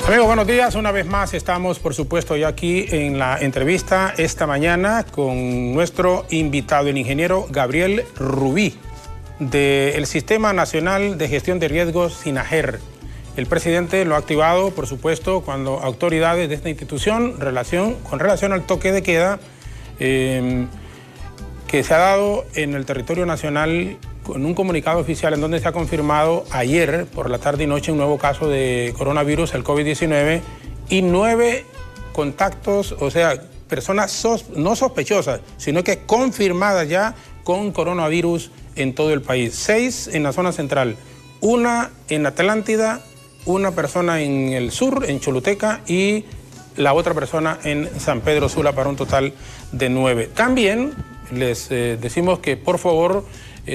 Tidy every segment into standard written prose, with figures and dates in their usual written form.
Amigos, buenos días. Una vez más estamos, por supuesto, ya aquí en la entrevista esta mañana con nuestro invitado, el ingeniero Gabriel Rubí, del Sistema Nacional de Gestión de Riesgos, SINAGER. El presidente lo ha activado, por supuesto, cuando autoridades de esta institución, con relación al toque de queda que se ha dado en el territorio nacional, con un comunicado oficial en donde se ha confirmado ayer por la tarde y noche un nuevo caso de coronavirus, el COVID-19, y 9 contactos, o sea, personas no sospechosas, sino que confirmadas ya con coronavirus en todo el país. 6 en la zona central, 1 en Atlántida, 1 persona en el sur, en Choluteca, y la otra persona en San Pedro Sula, para un total de 9. También les decimos que por favor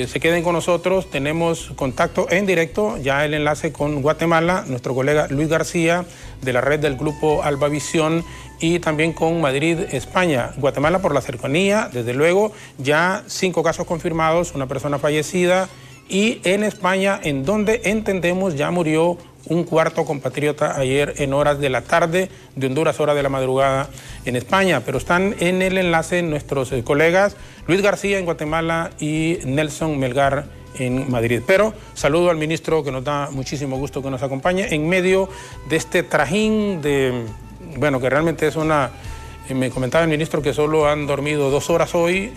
se queden con nosotros. Tenemos contacto en directo, ya el enlace con Guatemala, nuestro colega Luis García de la red del grupo Albavisión, y también con Madrid, España. Guatemala por la cercanía, desde luego, ya 5 casos confirmados, 1 persona fallecida, y en España, en donde entendemos ya murió un 4º compatriota ayer en horas de la tarde de Honduras, hora de la madrugada en España. Pero están en el enlace nuestros colegas Luis García en Guatemala y Nelson Melgar en Madrid. Pero saludo al ministro, que nos da muchísimo gusto que nos acompañe en medio de este trajín de, bueno, que realmente es una... me comentaba el ministro que solo han dormido 2 horas hoy,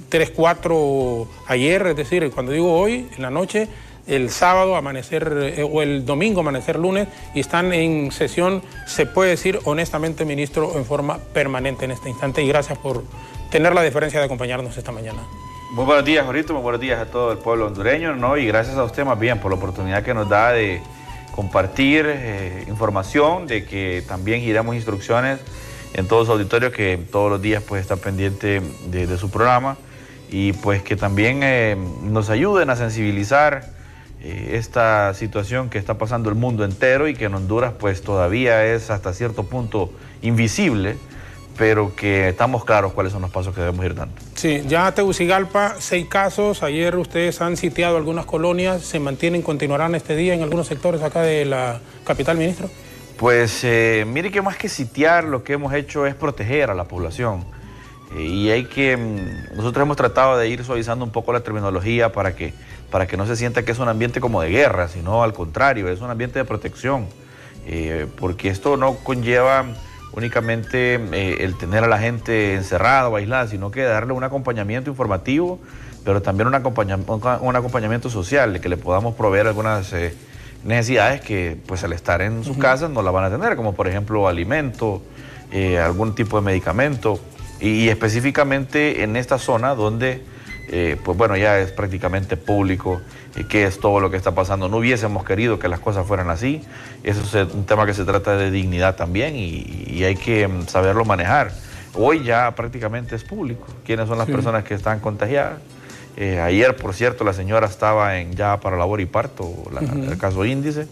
3, 4 ayer, es decir, cuando digo hoy, en la noche, el sábado amanecer o el domingo amanecer lunes, y están en sesión, se puede decir honestamente, ministro, en forma permanente en este instante, y gracias por tener la deferencia de acompañarnos esta mañana. Muy buenos días, Jorito, muy buenos días a todo el pueblo hondureño, ¿no? Y gracias a usted más bien por la oportunidad que nos da de compartir información, de que también giramos instrucciones en todos los auditorios que todos los días pues están pendientes de su programa, y pues que también nos ayuden a sensibilizar esta situación que está pasando el mundo entero, y que en Honduras pues todavía es hasta cierto punto invisible, pero que estamos claros cuáles son los pasos que debemos ir dando. Sí, ya Tegucigalpa, 6 casos, ayer ustedes han sitiado algunas colonias, ¿se mantienen, continuarán este día en algunos sectores acá de la capital, ministro? Pues mire que más que sitiar, lo que hemos hecho es proteger a la población. Y hay que, nosotros hemos tratado de ir suavizando un poco la terminología para que no se sienta que es un ambiente como de guerra, sino al contrario, es un ambiente de protección, porque esto no conlleva únicamente el tener a la gente encerrada o aislada, sino que darle un acompañamiento informativo, pero también un acompañamiento social, de que le podamos proveer algunas necesidades que pues al estar en sus casas no la van a tener, como por ejemplo alimento, algún tipo de medicamento, y específicamente en esta zona donde pues bueno, ya es prácticamente público qué es todo lo que está pasando. No hubiésemos querido que las cosas fueran así. Eso es un tema que se trata de dignidad también, y hay que saberlo manejar. Hoy ya prácticamente es público quiénes son las personas que están contagiadas. Ayer, por cierto, la señora estaba ya para labor y parto, el caso índice.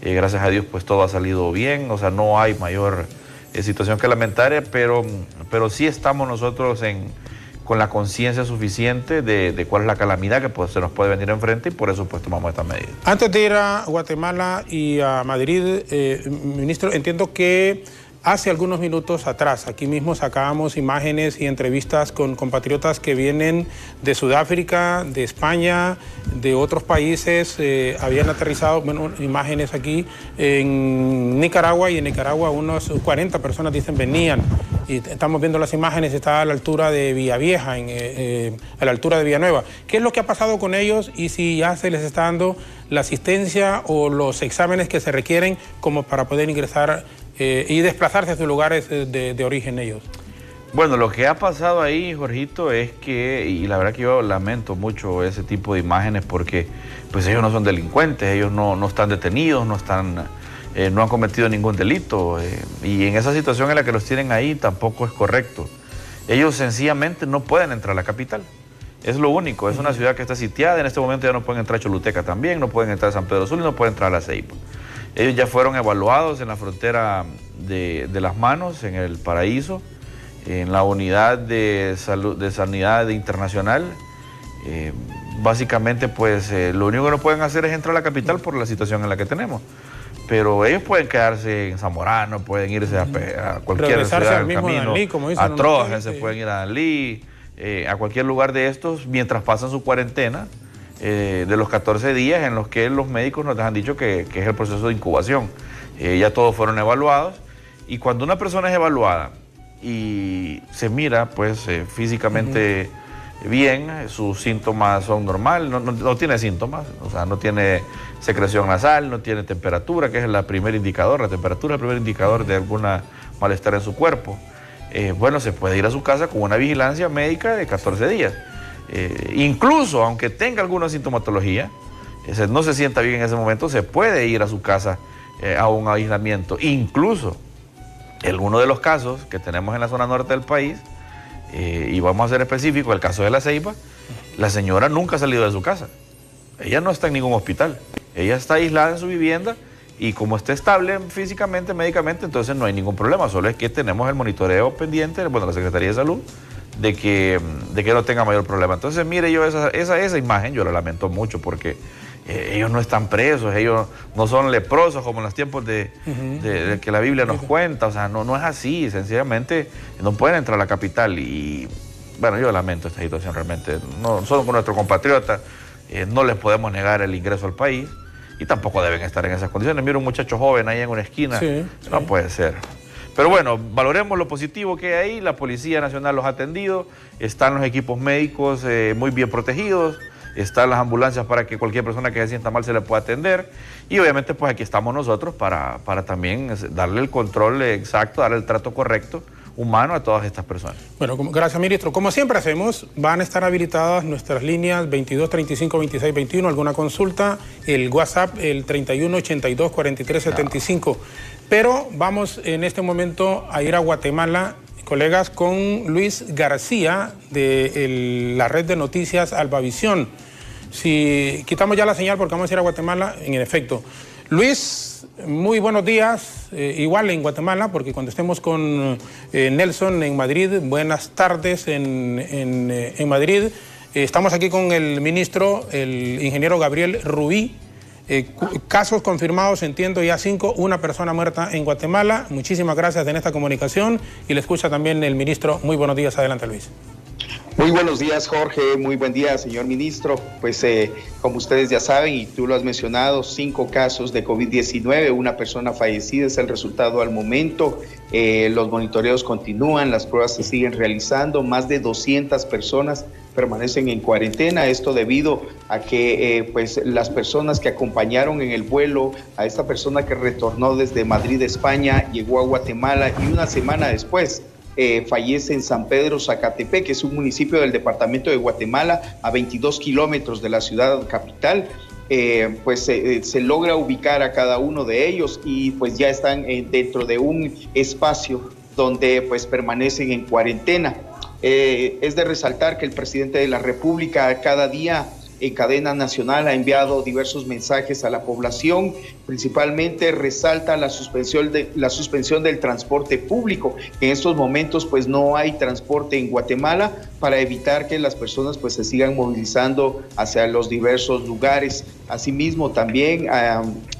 Gracias a Dios pues todo ha salido bien, o sea, no hay mayor situación que lamentar, pero sí estamos nosotros con la conciencia suficiente de cuál es la calamidad que pues, se nos puede venir enfrente, y por eso pues tomamos esta medida. Antes de ir a Guatemala y a Madrid, ministro, entiendo que hace algunos minutos atrás, aquí mismo sacábamos imágenes y entrevistas con compatriotas que vienen de Sudáfrica, de España, de otros países, habían aterrizado, bueno, imágenes aquí en Nicaragua, y en Nicaragua unos 40 personas dicen venían, y estamos viendo las imágenes, está a la altura de Villavieja, a la altura de Villanueva. ¿Qué es lo que ha pasado con ellos, y si ya se les está dando la asistencia o los exámenes que se requieren como para poder ingresar y desplazarse a sus lugares de origen ellos? Bueno, lo que ha pasado ahí, Jorgito, es que, y la verdad que yo lamento mucho ese tipo de imágenes, porque pues ellos no son delincuentes, ellos no están detenidos, no han cometido ningún delito, y en esa situación en la que los tienen ahí tampoco es correcto. Ellos sencillamente no pueden entrar a la capital, es lo único. Es una ciudad que está sitiada, en este momento ya no pueden entrar a Choluteca también, no pueden entrar a San Pedro Sula y no pueden entrar a La Ceiba. Ellos ya fueron evaluados en la frontera de Las Manos, en el Paraíso, en la unidad de salud, de sanidad internacional. Básicamente, pues lo único que no pueden hacer es entrar a la capital por la situación en la que tenemos. pero ellos pueden quedarse en Zamorano, pueden irse a cualquier ciudad del camino, a Troje, se pueden ir a Danlí, a cualquier lugar de estos, mientras pasan su cuarentena de los 14 días en los que los médicos nos han dicho que es el proceso de incubación. Ya todos fueron evaluados, y cuando una persona es evaluada y se mira pues físicamente bien, sus síntomas son normales, no tiene síntomas, o sea, no tiene secreción nasal, no tiene temperatura, que es el primer indicador, la temperatura es el primer indicador de alguna malestar en su cuerpo. Bueno, se puede ir a su casa con una vigilancia médica de 14 días. Incluso, aunque tenga alguna sintomatología, no se sienta bien en ese momento, se puede ir a su casa a un aislamiento. Incluso, en uno de los casos que tenemos en la zona norte del país, y vamos a ser específicos, el caso de La Ceiba, la señora nunca ha salido de su casa. Ella no está en ningún hospital. Ella está aislada en su vivienda, y como está estable físicamente, médicamente, entonces no hay ningún problema. Solo es que tenemos el monitoreo pendiente, bueno, la Secretaría de Salud, de que no tenga mayor problema. Entonces, mire, yo esa imagen yo la lamento mucho, porque ellos no están presos, ellos no son leprosos como en los tiempos de que la Biblia nos cuenta. O sea, no es así, sencillamente no pueden entrar a la capital. Y bueno, yo lamento esta situación realmente. No son con nuestros compatriotas, no les podemos negar el ingreso al país, y tampoco deben estar en esas condiciones. Mira un muchacho joven ahí en una esquina, no puede ser. Pero bueno, valoremos lo positivo que hay ahí. La Policía Nacional los ha atendido, están los equipos médicos muy bien protegidos, están las ambulancias para que cualquier persona que se sienta mal se le pueda atender, y obviamente pues aquí estamos nosotros para también darle el control exacto, darle el trato correcto, humano, a todas estas personas. Bueno, gracias, ministro. Como siempre hacemos, van a estar habilitadas nuestras líneas 22 35 26 21, alguna consulta, el WhatsApp, el 31 82 43 75. Pero vamos en este momento a ir a Guatemala, colegas, con Luis García de la red de noticias Albavisión. Si quitamos ya la señal porque vamos a ir a Guatemala, en efecto. Luis, muy buenos días, igual en Guatemala, porque cuando estemos con Nelson en Madrid, buenas tardes en Madrid. Estamos aquí con el ministro, el ingeniero Gabriel Rubí. Casos confirmados, entiendo ya 5, una persona muerta en Guatemala. Muchísimas gracias en esta comunicación, y le escucha también el ministro. Muy buenos días, adelante, Luis. Muy buenos días, Jorge, muy buen día, señor ministro. Pues como ustedes ya saben y tú lo has mencionado, 5 casos de COVID-19, una persona fallecida es el resultado al momento. Los monitoreos continúan, las pruebas se siguen realizando, más de 200 personas permanecen en cuarentena, esto debido a que pues las personas que acompañaron en el vuelo a esta persona que retornó desde Madrid, España, llegó a Guatemala, y una semana después fallece en San Pedro Zacatepec, que es un municipio del departamento de Guatemala, a 22 kilómetros de la ciudad capital. Se logra ubicar a cada uno de ellos, y pues ya están dentro de un espacio donde pues permanecen en cuarentena. Es de resaltar que el presidente de la República cada día en cadena nacional ha enviado diversos mensajes a la población. Principalmente resalta la suspensión del transporte público. En estos momentos pues no hay transporte en Guatemala, para evitar que las personas pues se sigan movilizando hacia los diversos lugares. Asimismo también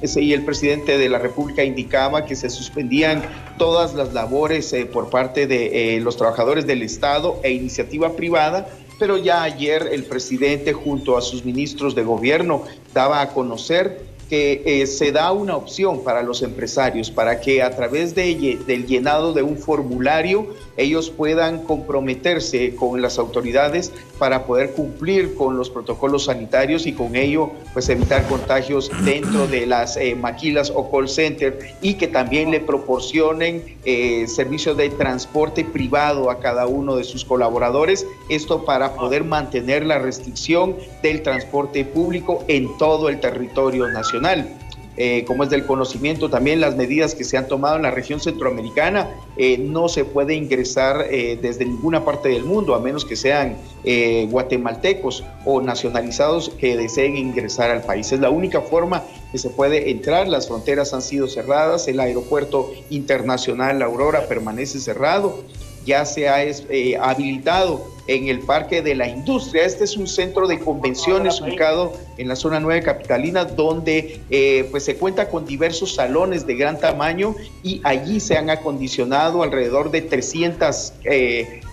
el presidente de la República indicaba que se suspendían todas las labores por parte de los trabajadores del Estado e iniciativa privada, pero ya ayer el presidente junto a sus ministros de gobierno daba a conocer que se da una opción para los empresarios para que a través del llenado de un formulario ellos puedan comprometerse con las autoridades para poder cumplir con los protocolos sanitarios, y con ello pues evitar contagios dentro de las maquilas o call center, y que también le proporcionen servicios de transporte privado a cada uno de sus colaboradores, esto para poder mantener la restricción del transporte público en todo el territorio nacional. Como es del conocimiento también, las medidas que se han tomado en la región centroamericana, no se puede ingresar desde ninguna parte del mundo, a menos que sean guatemaltecos o nacionalizados que deseen ingresar al país. Es la única forma que se puede entrar. Las fronteras han sido cerradas, el aeropuerto internacional La Aurora permanece cerrado, ya se ha habilitado en el Parque de la Industria. Este es un centro de convenciones ubicado en la zona 9 capitalina, donde pues se cuenta con diversos salones de gran tamaño, y allí se han acondicionado alrededor de 300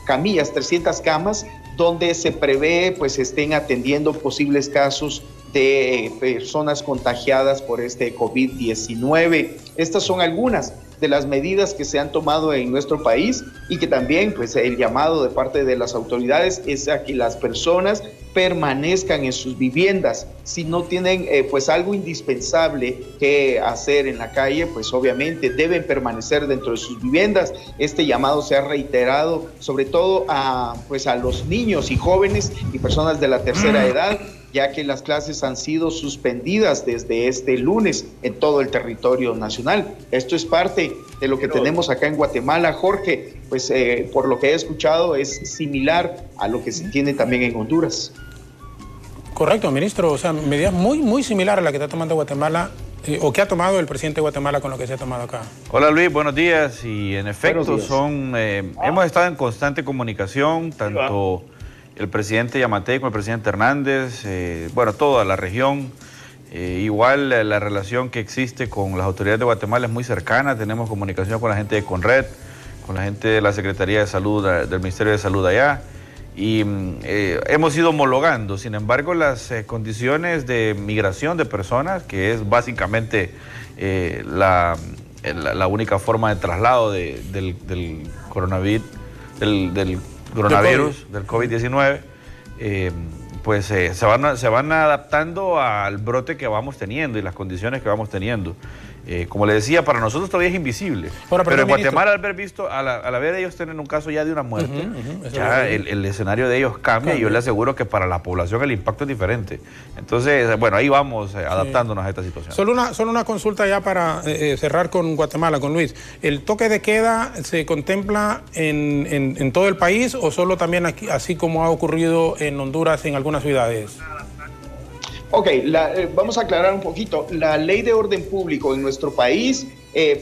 camillas, 300 camas, donde se prevé pues estén atendiendo posibles casos de personas contagiadas por este COVID-19. Estas son algunas de las medidas que se han tomado en nuestro país, y que también pues el llamado de parte de las autoridades es a que las personas permanezcan en sus viviendas. Si no tienen pues algo indispensable que hacer en la calle, pues obviamente deben permanecer dentro de sus viviendas. Este llamado se ha reiterado sobre todo a los niños y jóvenes y personas de la tercera edad, ya que las clases han sido suspendidas desde este lunes en todo el territorio nacional. Esto es parte de lo que tenemos acá en Guatemala, Jorge. Pues por lo que he escuchado es similar a lo que se tiene también en Honduras. Correcto, ministro. O sea, medidas muy similares a la que está tomando Guatemala, o que ha tomado el presidente de Guatemala con lo que se ha tomado acá. Hola Luis, buenos días. Y en efecto hemos estado en constante comunicación, tanto el presidente Yamatei con el presidente Hernández, toda la región. Igual la relación que existe con las autoridades de Guatemala es muy cercana. Tenemos comunicación con la gente de Conred, con la gente de la Secretaría de Salud, del Ministerio de Salud allá, y hemos ido homologando. Sin embargo, las condiciones de migración de personas, que es básicamente la única forma de traslado del coronavirus, del COVID-19, pues se van adaptando al brote que vamos teniendo y las condiciones que vamos teniendo. Como le decía, para nosotros todavía es invisible. Pero en Guatemala, al haber ellos tener un caso ya de una muerte, ya el escenario de ellos cambia, y yo le aseguro que para la población el impacto es diferente. Entonces, ahí vamos adaptándonos a esta situación. Solo una consulta ya para cerrar con Guatemala, con Luis. ¿El toque de queda se contempla en todo el país, o solo también aquí, así como ha ocurrido en Honduras en algunas ciudades? Ok, vamos a aclarar un poquito. La ley de orden público en nuestro país,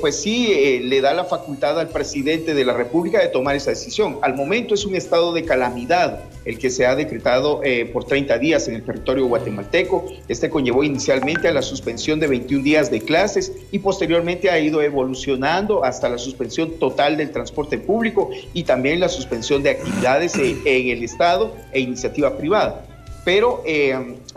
pues sí, le da la facultad al presidente de la República de tomar esa decisión. Al momento es un estado de calamidad el que se ha decretado por 30 días en el territorio guatemalteco. Este conllevó inicialmente a la suspensión de 21 días de clases, y posteriormente ha ido evolucionando hasta la suspensión total del transporte público, y también la suspensión de actividades en el Estado e iniciativa privada. Pero,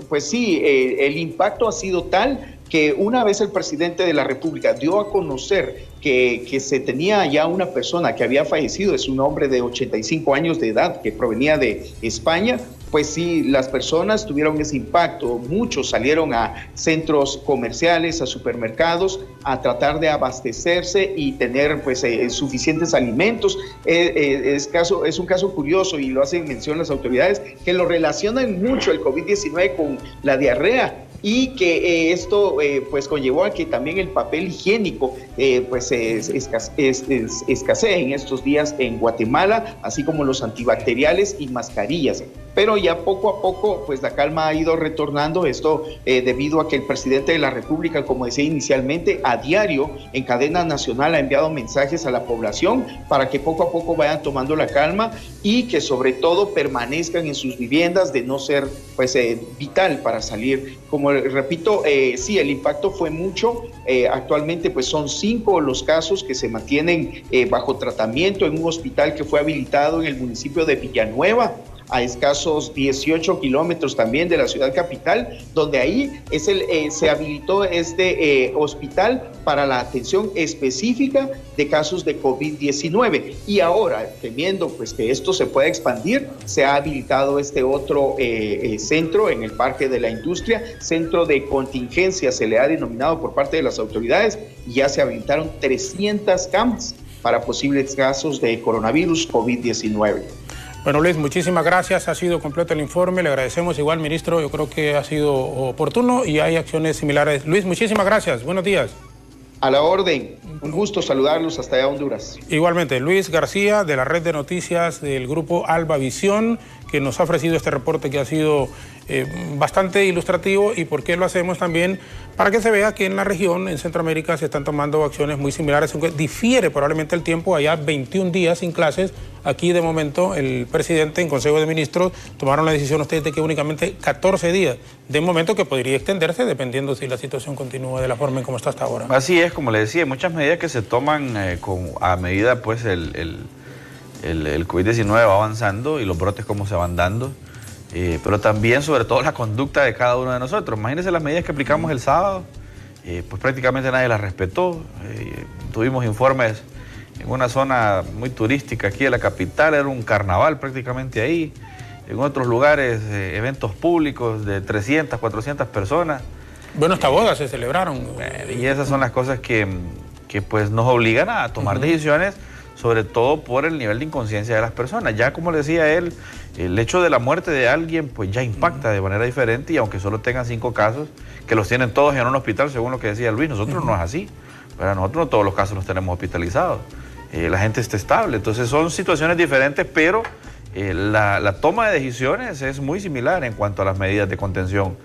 pues sí, el impacto ha sido tal que una vez el presidente de la República dio a conocer que se tenía ya una persona que había fallecido, es un hombre de 85 años de edad que provenía de España, pues sí, las personas tuvieron ese impacto. Muchos salieron a centros comerciales, a supermercados, a tratar de abastecerse y tener pues suficientes alimentos. Es un caso curioso, y lo hacen mención las autoridades, que lo relacionan mucho el COVID-19 con la diarrea, y que esto pues conllevó a que también el papel higiénico pues escasee en estos días en Guatemala, así como los antibacteriales y mascarillas. Pero ya poco a poco pues la calma ha ido retornando, esto debido a que el presidente de la República, como decía inicialmente, a diario en cadena nacional ha enviado mensajes a la población para que poco a poco vayan tomando la calma, y que sobre todo permanezcan en sus viviendas, de no ser pues vital para salir. Como repito, sí, el impacto fue mucho. Actualmente pues son 5 los casos que se mantienen bajo tratamiento en un hospital que fue habilitado en el municipio de Villanueva, a escasos 18 kilómetros también de la ciudad capital, donde ahí se habilitó este hospital para la atención específica de casos de COVID-19. Y ahora, temiendo pues que esto se pueda expandir, se ha habilitado este otro centro en el Parque de la Industria, centro de contingencia se le ha denominado por parte de las autoridades, y ya se habilitaron 300 camas para posibles casos de coronavirus COVID-19. Bueno, Luis, muchísimas gracias. Ha sido completo el informe. Le agradecemos igual, ministro. Yo creo que ha sido oportuno y hay acciones similares. Luis, muchísimas gracias. Buenos días. A la orden. Un gusto saludarlos hasta allá, Honduras. Igualmente, Luis García, de la red de noticias del grupo Alba Visión, que nos ha ofrecido este reporte que ha sido bastante ilustrativo. ¿Y por qué lo hacemos también? Para que se vea que en la región, en Centroamérica, se están tomando acciones muy similares, aunque difiere probablemente el tiempo, allá 21 días sin clases. Aquí de momento el presidente en Consejo de Ministros tomaron la decisión ustedes de que únicamente 14 días, de momento que podría extenderse dependiendo si la situación continúa de la forma en como está hasta ahora. Así es, como le decía, hay muchas medidas que se toman a medida pues el COVID-19 va avanzando y los brotes como se van dando, pero también sobre todo la conducta de cada uno de nosotros. Imagínense las medidas que aplicamos el sábado, pues prácticamente nadie las respetó. Tuvimos informes en una zona muy turística aquí de la capital, era un carnaval prácticamente ahí. En otros lugares, eventos públicos de 300, 400 personas. Bueno, hasta bodas se celebraron. Y esas son las cosas que pues nos obligan a tomar decisiones, sobre todo por el nivel de inconsciencia de las personas. Ya como le decía él, el hecho de la muerte de alguien pues ya impacta de manera diferente, y aunque solo tengan 5 casos, que los tienen todos en un hospital, según lo que decía Luis, nosotros no es así. Para nosotros no todos los casos los tenemos hospitalizados. La gente está estable. Entonces son situaciones diferentes, pero la toma de decisiones es muy similar en cuanto a las medidas de contención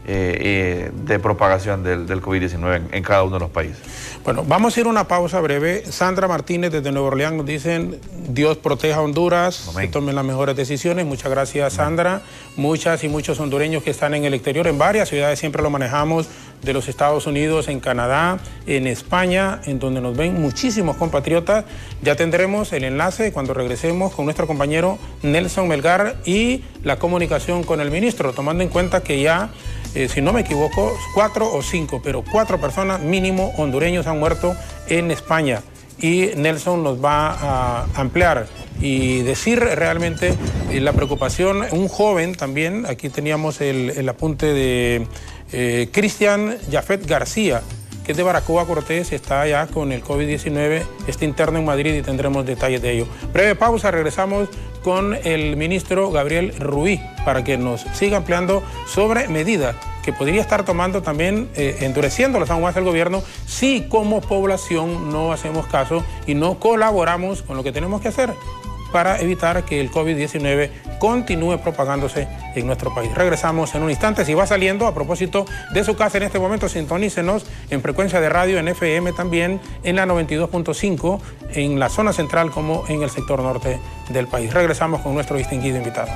de propagación del COVID-19 en cada uno de los países. Bueno, vamos a ir a una pausa breve. Sandra Martínez desde Nueva Orleans nos dicen: Dios proteja a Honduras, que tomen las mejores decisiones. Muchas gracias, Sandra. Muchas y muchos hondureños que están en el exterior, en varias ciudades, siempre lo manejamos, de los Estados Unidos, en Canadá, en España, en donde nos ven muchísimos compatriotas. Ya tendremos el enlace cuando regresemos con nuestro compañero Nelson Melgar y la comunicación con el ministro, tomando en cuenta que ya, si no me equivoco, 4 o 5, pero 4 personas mínimo hondureños han muerto en España. Y Nelson nos va a ampliar y decir realmente la preocupación. Un joven también, aquí teníamos el apunte de Cristian Jafet García, que es de Baracoa Cortés, está allá con el COVID-19, está interno en Madrid y tendremos detalles de ello. Breve pausa, regresamos con el ministro Gabriel Rubí para que nos siga ampliando sobre medidas que podría estar tomando también, endureciéndolas aún más el gobierno, si como población no hacemos caso y no colaboramos con lo que tenemos que hacer para evitar que el COVID-19 continúe propagándose en nuestro país. Regresamos en un instante. Si va saliendo a propósito de su casa en este momento, sintonícenos en frecuencia de radio, en FM también, en la 92.5, en la zona central como en el sector norte del país. Regresamos con nuestro distinguido invitado.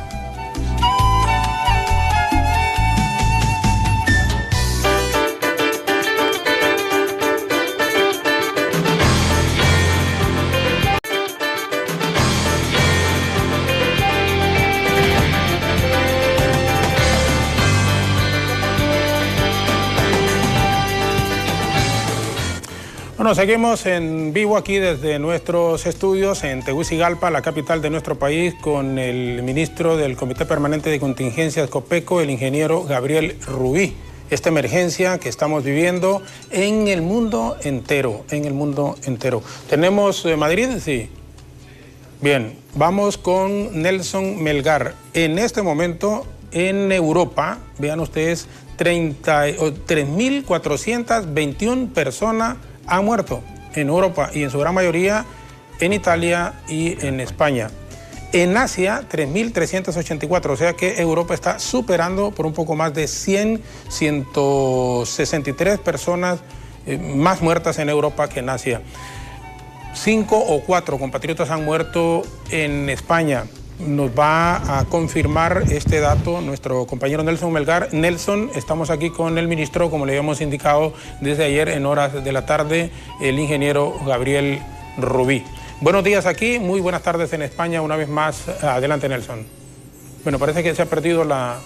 Bueno, seguimos en vivo aquí desde nuestros estudios en Tegucigalpa, la capital de nuestro país, con el ministro del Comité Permanente de Contingencias COPECO, el ingeniero Gabriel Rubí. Esta emergencia que estamos viviendo en el mundo entero, ¿Tenemos Madrid? Sí. Bien, vamos con Nelson Melgar. En este momento, en Europa, vean ustedes, 3.421 personas han muerto en Europa y en su gran mayoría en Italia y en España. En Asia, 3.384, o sea que Europa está superando por un poco más de 163 personas más muertas en Europa que en Asia. 5 o 4 compatriotas han muerto en España. Nos va a confirmar este dato nuestro compañero Nelson Melgar. Nelson, estamos aquí con el ministro, como le habíamos indicado desde ayer en horas de la tarde, el ingeniero Gabriel Rubí. Buenos días aquí, muy buenas tardes en España una vez más. Adelante, Nelson. Bueno, parece que se ha perdido la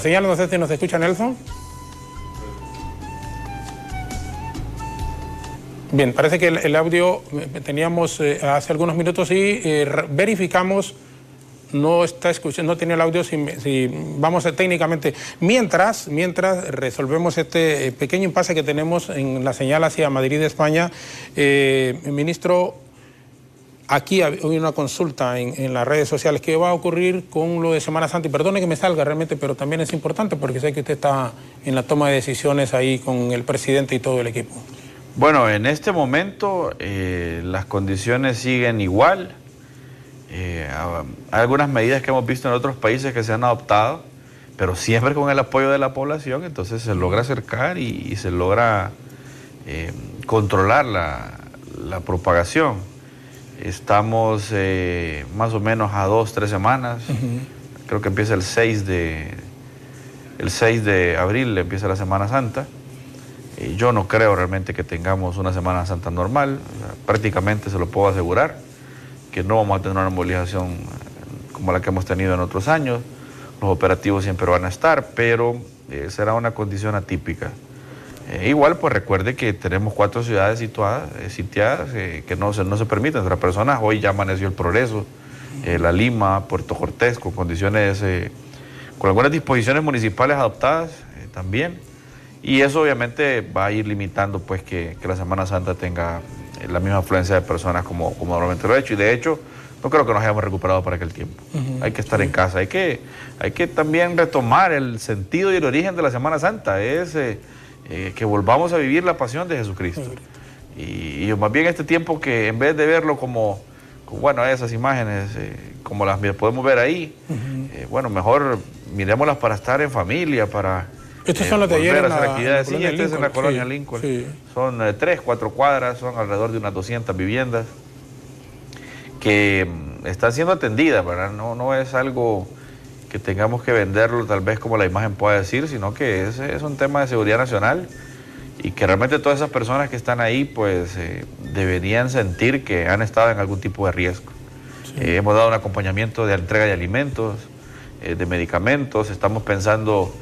señal, no sé si nos escucha Nelson. Bien, parece que el audio teníamos hace algunos minutos y verificamos. No está escuchando, no tiene el audio. Si vamos técnicamente, mientras resolvemos este pequeño impasse que tenemos en la señal hacia Madrid, España, ministro, aquí hay una consulta en las redes sociales. ¿Qué va a ocurrir con lo de Semana Santa? Y perdone que me salga realmente, pero también es importante porque sé que usted está en la toma de decisiones ahí con el presidente y todo el equipo. Bueno, en este momento las condiciones siguen igual. Hay algunas medidas que hemos visto en otros países que se han adoptado, pero siempre con el apoyo de la población, entonces se logra acercar y se logra controlar la propagación. Estamos más o menos a 2-3 semanas, creo que empieza el 6 de abril, empieza la Semana Santa. Yo no creo realmente que tengamos una Semana Santa normal, prácticamente se lo puedo asegurar, que no vamos a tener una movilización como la que hemos tenido en otros años. Los operativos siempre van a estar, pero será una condición atípica. Igual, pues recuerde que tenemos 4 ciudades sitiadas que no se permiten entrar personas. Hoy ya amaneció el Progreso, La Lima, Puerto Cortés, con condiciones, con algunas disposiciones municipales adoptadas también. Y eso obviamente va a ir limitando pues que la Semana Santa tenga la misma afluencia de personas como normalmente lo ha hecho. Y de hecho, no creo que nos hayamos recuperado para aquel tiempo. Hay que estar en casa, hay que también retomar el sentido y el origen de la Semana Santa. Es que volvamos a vivir la pasión de Jesucristo. Y más bien este tiempo que en vez de verlo como bueno, esas imágenes, como las podemos ver ahí, bueno, mejor miremoslas para estar en familia, para estos son los de ayer hacer actividades. Sí, este es en la colonia Lincoln. Sí. Son 3-4 cuadras, son alrededor de unas 200 viviendas que están siendo atendidas, ¿verdad? No es algo que tengamos que venderlo tal vez como la imagen pueda decir, sino que es un tema de seguridad nacional y que realmente todas esas personas que están ahí pues deberían sentir que han estado en algún tipo de riesgo. Sí. Hemos dado un acompañamiento de entrega de alimentos, de medicamentos, estamos pensando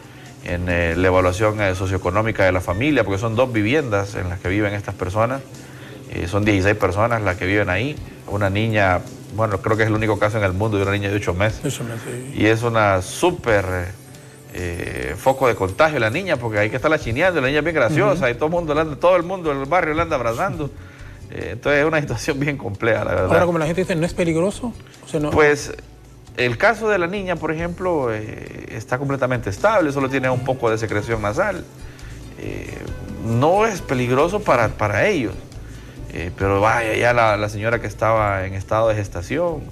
en la evaluación socioeconómica de la familia, porque son 2 viviendas en las que viven estas personas, son 16 personas las que viven ahí, una niña, bueno, creo que es el único caso en el mundo de una niña de 8 meses, sí. Y es una súper foco de contagio la niña, porque hay que estarla chineando, la niña es bien graciosa y todo el mundo del barrio la anda abrazando, entonces es una situación bien compleja, la verdad. Ahora, como la gente dice, ¿no es peligroso? O sea, no... Pues el caso de la niña, por ejemplo, está completamente estable, solo tiene un poco de secreción nasal. No es peligroso para ellos. Pero vaya, ya la señora que estaba en estado de gestación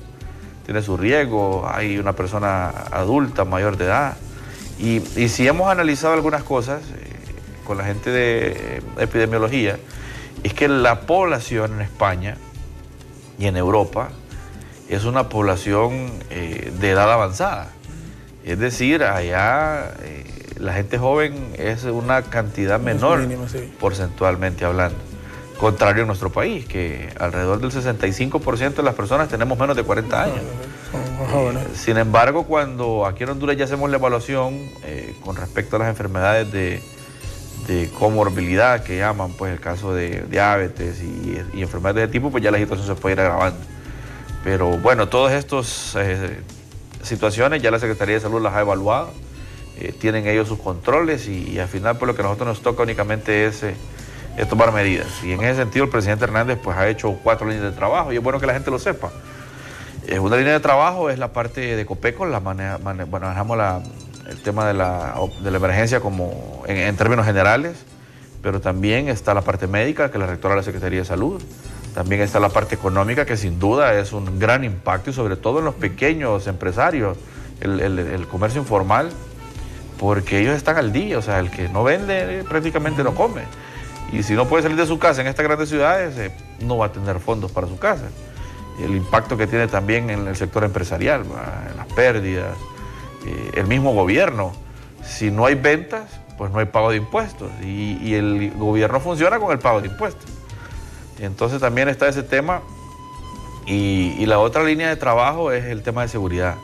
tiene su riesgo, hay una persona adulta, mayor de edad. Y si hemos analizado algunas cosas con la gente de epidemiología, es que la población en España y en Europa es una población de edad avanzada. Es decir, allá la gente joven es una cantidad menor, mínimo, sí, porcentualmente hablando. Contrario a nuestro país, que alrededor del 65% de las personas tenemos menos de 40 años. Sin embargo, cuando aquí en Honduras ya hacemos la evaluación con respecto a las enfermedades de comorbilidad que llaman, pues el caso de diabetes y enfermedades de ese tipo, pues ya la situación se puede ir agravando. Pero bueno, todas estas situaciones ya la Secretaría de Salud las ha evaluado, tienen ellos sus controles y al final pues lo que a nosotros nos toca únicamente es tomar medidas. Y en ese sentido el presidente Hernández pues ha hecho 4 líneas de trabajo y es bueno que la gente lo sepa. Una línea de trabajo es la parte de Copeco, manejamos el tema de la emergencia como en términos generales, pero también está la parte médica que la rectora de la Secretaría de Salud. También está la parte económica, que sin duda es un gran impacto, y sobre todo en los pequeños empresarios, el comercio informal, porque ellos están al día, o sea, el que no vende prácticamente no come. Y si no puede salir de su casa en estas grandes ciudades, no va a tener fondos para su casa. Y el impacto que tiene también en el sector empresarial, en las pérdidas, el mismo gobierno. Si no hay ventas, pues no hay pago de impuestos, y el gobierno funciona con el pago de impuestos. Entonces también está ese tema, y la otra línea de trabajo es el tema de seguridad,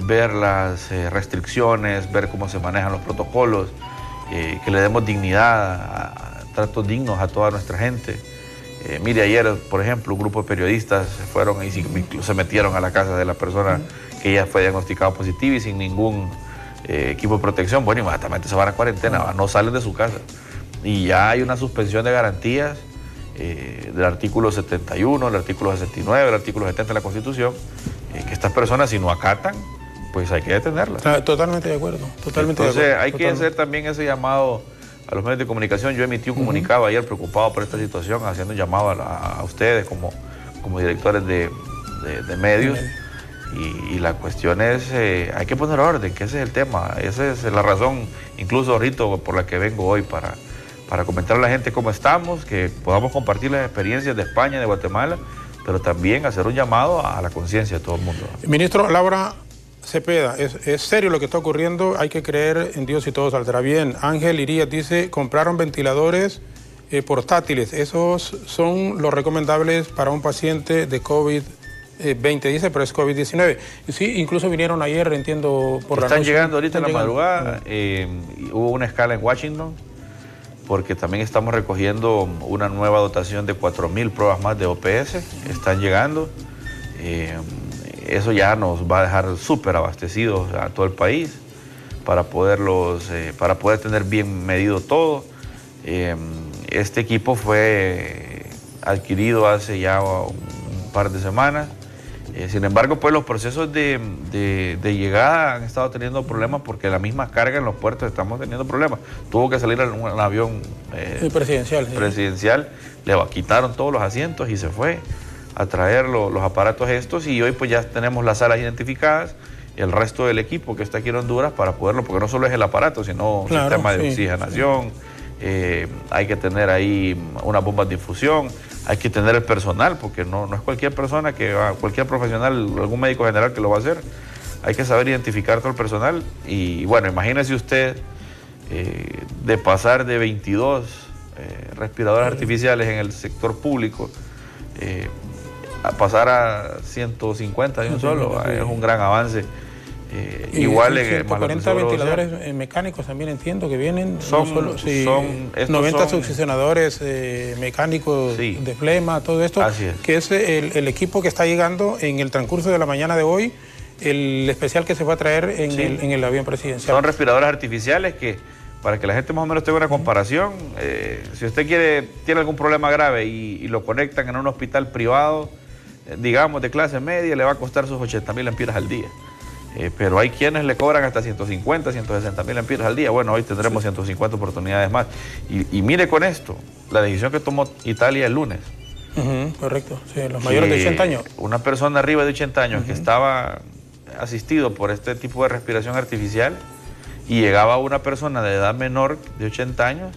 ver las restricciones, ver cómo se manejan los protocolos, que le demos dignidad, tratos dignos a toda nuestra gente. Mire, ayer, por ejemplo, un grupo de periodistas fueron y se metieron a la casa de la persona que ya fue diagnosticada positiva y sin ningún equipo de protección. Bueno, inmediatamente se van a cuarentena, no salen de su casa. Y ya hay una suspensión de garantías del artículo 71, el artículo 69, el artículo 70 de la Constitución, que estas personas, si no acatan, pues hay que detenerlas. Totalmente de acuerdo. Entonces hay que hacer también ese llamado a los medios de comunicación. Yo emití un comunicado ayer preocupado por esta situación, haciendo un llamado a ustedes como directores de de medios. Y la cuestión es, hay que poner orden, que ese es el tema, esa es la razón, incluso ahorita por la que vengo hoy, para comentar a la gente cómo estamos, que podamos compartir las experiencias de España, de Guatemala, pero también hacer un llamado a la conciencia de todo el mundo. Ministro Laura Cepeda, es serio lo que está ocurriendo, hay que creer en Dios y todo saldrá bien. Ángel Irías dice, compraron ventiladores portátiles, esos son los recomendables para un paciente de COVID-20, dice, pero es COVID-19. Sí, incluso vinieron ayer, entiendo, por la noche. Están llegando ahorita en la madrugada, hubo una escala en Washington, porque también estamos recogiendo una nueva dotación de 4,000 pruebas más de OPS, están llegando. Eso ya nos va a dejar súper abastecidos a todo el país para poder tener bien medido todo. Este equipo fue adquirido hace ya un par de semanas. Sin embargo, pues los procesos de llegada han estado teniendo problemas porque la misma carga en los puertos estamos teniendo problemas. Tuvo que salir un avión presidencial, le quitaron todos los asientos y se fue a traer los aparatos estos, y hoy pues ya tenemos las salas identificadas y el resto del equipo que está aquí en Honduras para poderlo, porque no solo es el aparato, sino un sistema de oxigenación, hay que tener ahí unas bombas de infusión, hay que tener el personal, porque no es cualquier persona cualquier profesional, algún médico general que lo va a hacer, hay que saber identificar todo el personal. Y bueno, imagínese usted de pasar de 22 respiradores artificiales en el sector público a pasar a 150 de un solo, es un gran avance. Igual en 140 ventiladores mecánicos también entiendo que vienen, 90 son succionadores mecánicos de flema, todo esto, que es el equipo que está llegando en el transcurso de la mañana de hoy, el especial que se va a traer en el avión presidencial. Son respiradores artificiales que, para que la gente más o menos tenga una comparación, si usted tiene algún problema grave y lo conectan en un hospital privado, digamos de clase media, le va a costar sus 80,000 lempiras al día. Pero hay quienes le cobran hasta 150, 160,000 lempiras al día. Bueno, hoy tendremos 150 oportunidades más. Y mire con esto, la decisión que tomó Italia el lunes. Correcto, sí, los mayores de 80 años. Una persona arriba de 80 años que estaba asistido por este tipo de respiración artificial y llegaba una persona de edad menor de 80 años,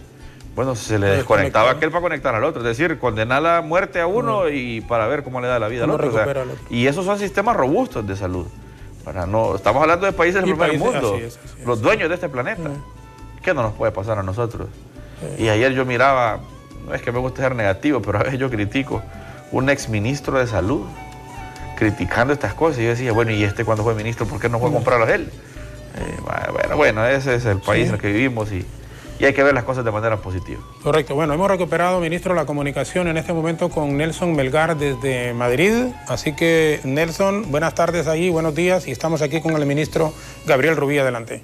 bueno, se le desconectaba aquel para conectar al otro. Es decir, condenar la muerte a uno y para ver cómo le da la vida al otro. Y esos son sistemas robustos de salud. Estamos hablando de países del primer mundo, los dueños de este planeta. ¿Qué no nos puede pasar a nosotros? Y ayer yo miraba, no es que me guste ser negativo, pero a veces yo critico un exministro de salud criticando estas cosas. Y yo decía, bueno, ¿y cuando fue ministro, por qué no fue a comprarlos él? Bueno, ese es el país en el que vivimos y hay que ver las cosas de manera positiva. Correcto. Bueno, hemos recuperado, ministro, la comunicación en este momento con Nelson Melgar desde Madrid. Así que, Nelson, buenas tardes ahí, buenos días. Y estamos aquí con el ministro Gabriel Rubí. Adelante.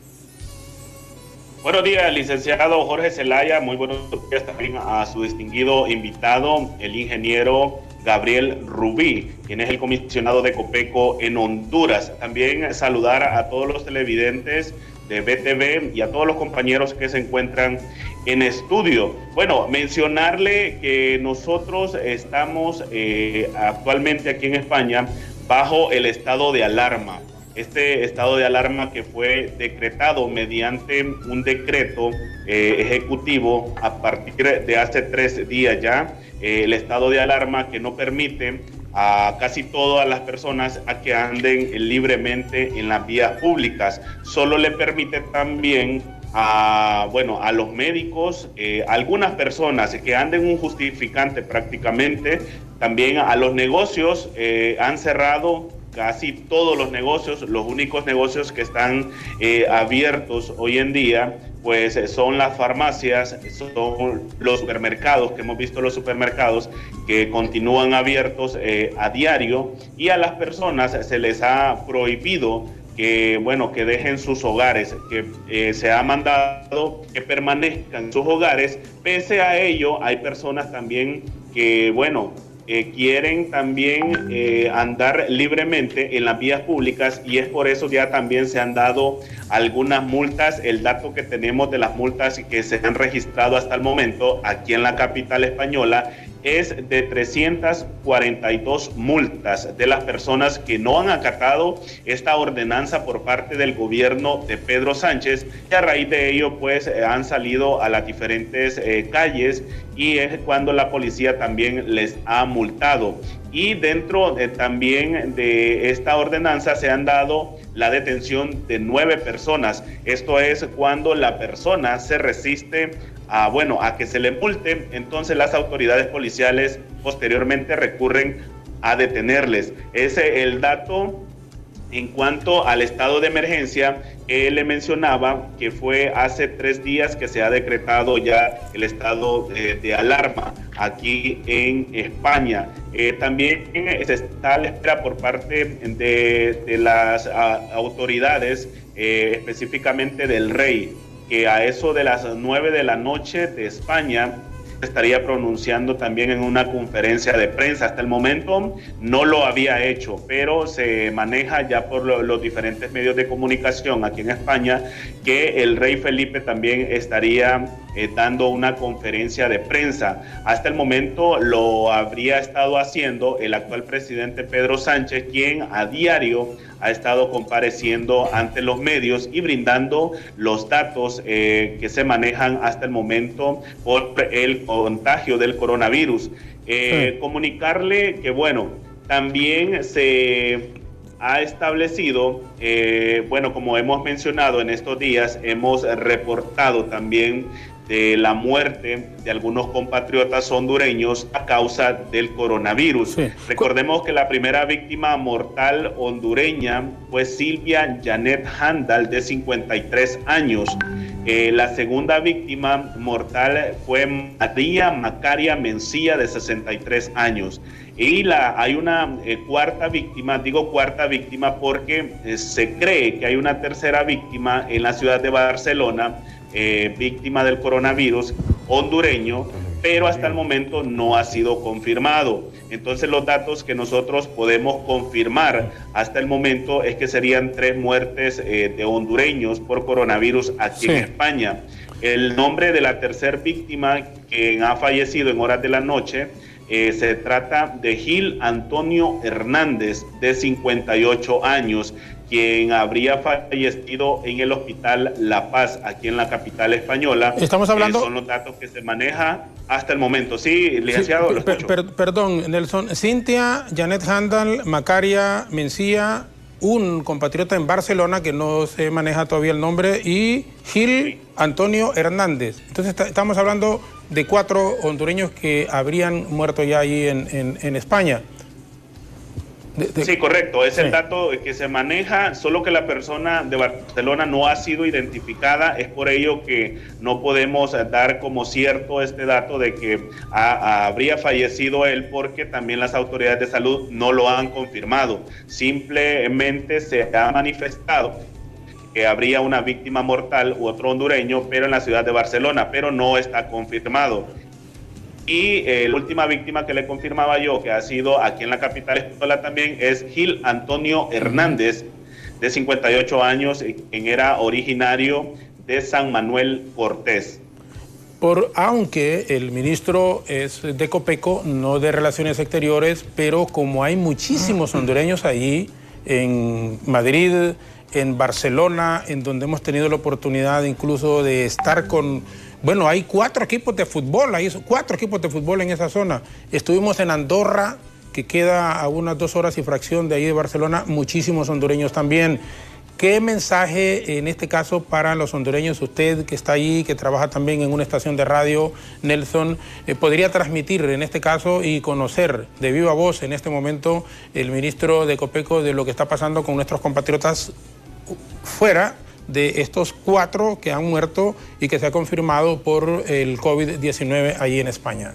Buenos días, licenciado Jorge Zelaya. Muy buenos días también a su distinguido invitado, el ingeniero Gabriel Rubí, quien es el comisionado de Copeco en Honduras. También saludar a todos los televidentes de BTV y a todos los compañeros que se encuentran en estudio. Bueno, mencionarle que nosotros estamos actualmente aquí en España bajo el estado de alarma. Este estado de alarma que fue decretado mediante un decreto ejecutivo a partir de hace 3 días ya, el estado de alarma que no permite a casi todas las personas a que anden libremente en las vías públicas. Solo le permite también a los médicos, algunas personas que anden un justificante prácticamente, también a los negocios, han cerrado casi todos los negocios. Los únicos negocios que están abiertos hoy en día pues son las farmacias, son los supermercados, que hemos visto los supermercados que continúan abiertos a diario, y a las personas se les ha prohibido que dejen sus hogares, que se ha mandado que permanezcan en sus hogares. Pese a ello, hay personas también que quieren también andar libremente en las vías públicas, y es por eso ya también se han dado algunas multas. El dato que tenemos de las multas que se han registrado hasta el momento aquí en la capital española es de 342 multas de las personas que no han acatado esta ordenanza por parte del gobierno de Pedro Sánchez, y a raíz de ello pues han salido a las diferentes calles, y es cuando la policía también les ha multado. Y dentro también de esta ordenanza se han dado la detención de 9 personas. Esto es cuando la persona se resiste a que se le multe, entonces las autoridades policiales posteriormente recurren a detenerles. Ese es el dato. En cuanto al estado de emergencia, él le mencionaba que fue hace 3 días que se ha decretado ya el estado de alarma aquí en España. También se está a la espera por parte de las autoridades, específicamente del rey, que a eso de las 9 de la noche de España estaría pronunciando también en una conferencia de prensa. Hasta el momento no lo había hecho, pero se maneja ya por los diferentes medios de comunicación aquí en España que el rey Felipe también estaría dando una conferencia de prensa. Hasta el momento lo habría estado haciendo el actual presidente Pedro Sánchez, quien a diario ha estado compareciendo ante los medios y brindando los datos que se manejan hasta el momento por el contagio del coronavirus. Comunicarle que, también se ha establecido, como hemos mencionado en estos días, hemos reportado también de la muerte de algunos compatriotas hondureños a causa del coronavirus. Sí. Recordemos que la primera víctima mortal hondureña fue Silvia Janet Handal, de 53 años. La segunda víctima mortal fue María Macaria Mencía, de 63 años. Y hay una cuarta víctima, digo cuarta víctima porque se cree que hay una tercera víctima en la ciudad de Barcelona, víctima del coronavirus hondureño, pero hasta el momento no ha sido confirmado. Entonces los datos que nosotros podemos confirmar hasta el momento es que serían 3 muertes de hondureños por coronavirus aquí en España. El nombre de la tercera víctima que ha fallecido en horas de la noche se trata de Gil Antonio Hernández, de 58 años, quien habría fallecido en el Hospital La Paz, aquí en la capital española. Estamos hablando... son los datos que se maneja hasta el momento. Sí, licenciado, lo escucho. Perdón, Nelson. Cintia, Janet Handal, Macaria Mencía, un compatriota en Barcelona, que no se maneja todavía el nombre, y Gil Antonio Hernández. Entonces estamos hablando de 4 hondureños que habrían muerto ya ahí en España. Sí, correcto, es el dato que se maneja, solo que la persona de Barcelona no ha sido identificada. Es por ello que no podemos dar como cierto este dato de que habría fallecido él, porque también las autoridades de salud no lo han confirmado. Simplemente se ha manifestado que habría una víctima mortal u otro hondureño, pero en la ciudad de Barcelona, pero no está confirmado. Y la última víctima que le confirmaba yo, que ha sido aquí en la capital española también, es Gil Antonio Hernández, de 58 años, quien era originario de San Manuel Cortés. Aunque el ministro es de Copeco, no de Relaciones Exteriores, pero como hay muchísimos hondureños allí, en Madrid, en Barcelona, en donde hemos tenido la oportunidad incluso de estar con... hay 4 equipos de fútbol, hay 4 equipos de fútbol en esa zona. Estuvimos en Andorra, que queda a unas 2 horas y fracción de ahí de Barcelona, muchísimos hondureños también. ¿Qué mensaje en este caso para los hondureños, usted que está ahí, que trabaja también en una estación de radio, Nelson, podría transmitir en este caso y conocer de viva voz en este momento el ministro de Copeco de lo que está pasando con nuestros compatriotas fuera de estos 4 que han muerto y que se ha confirmado por el COVID-19 allí en España?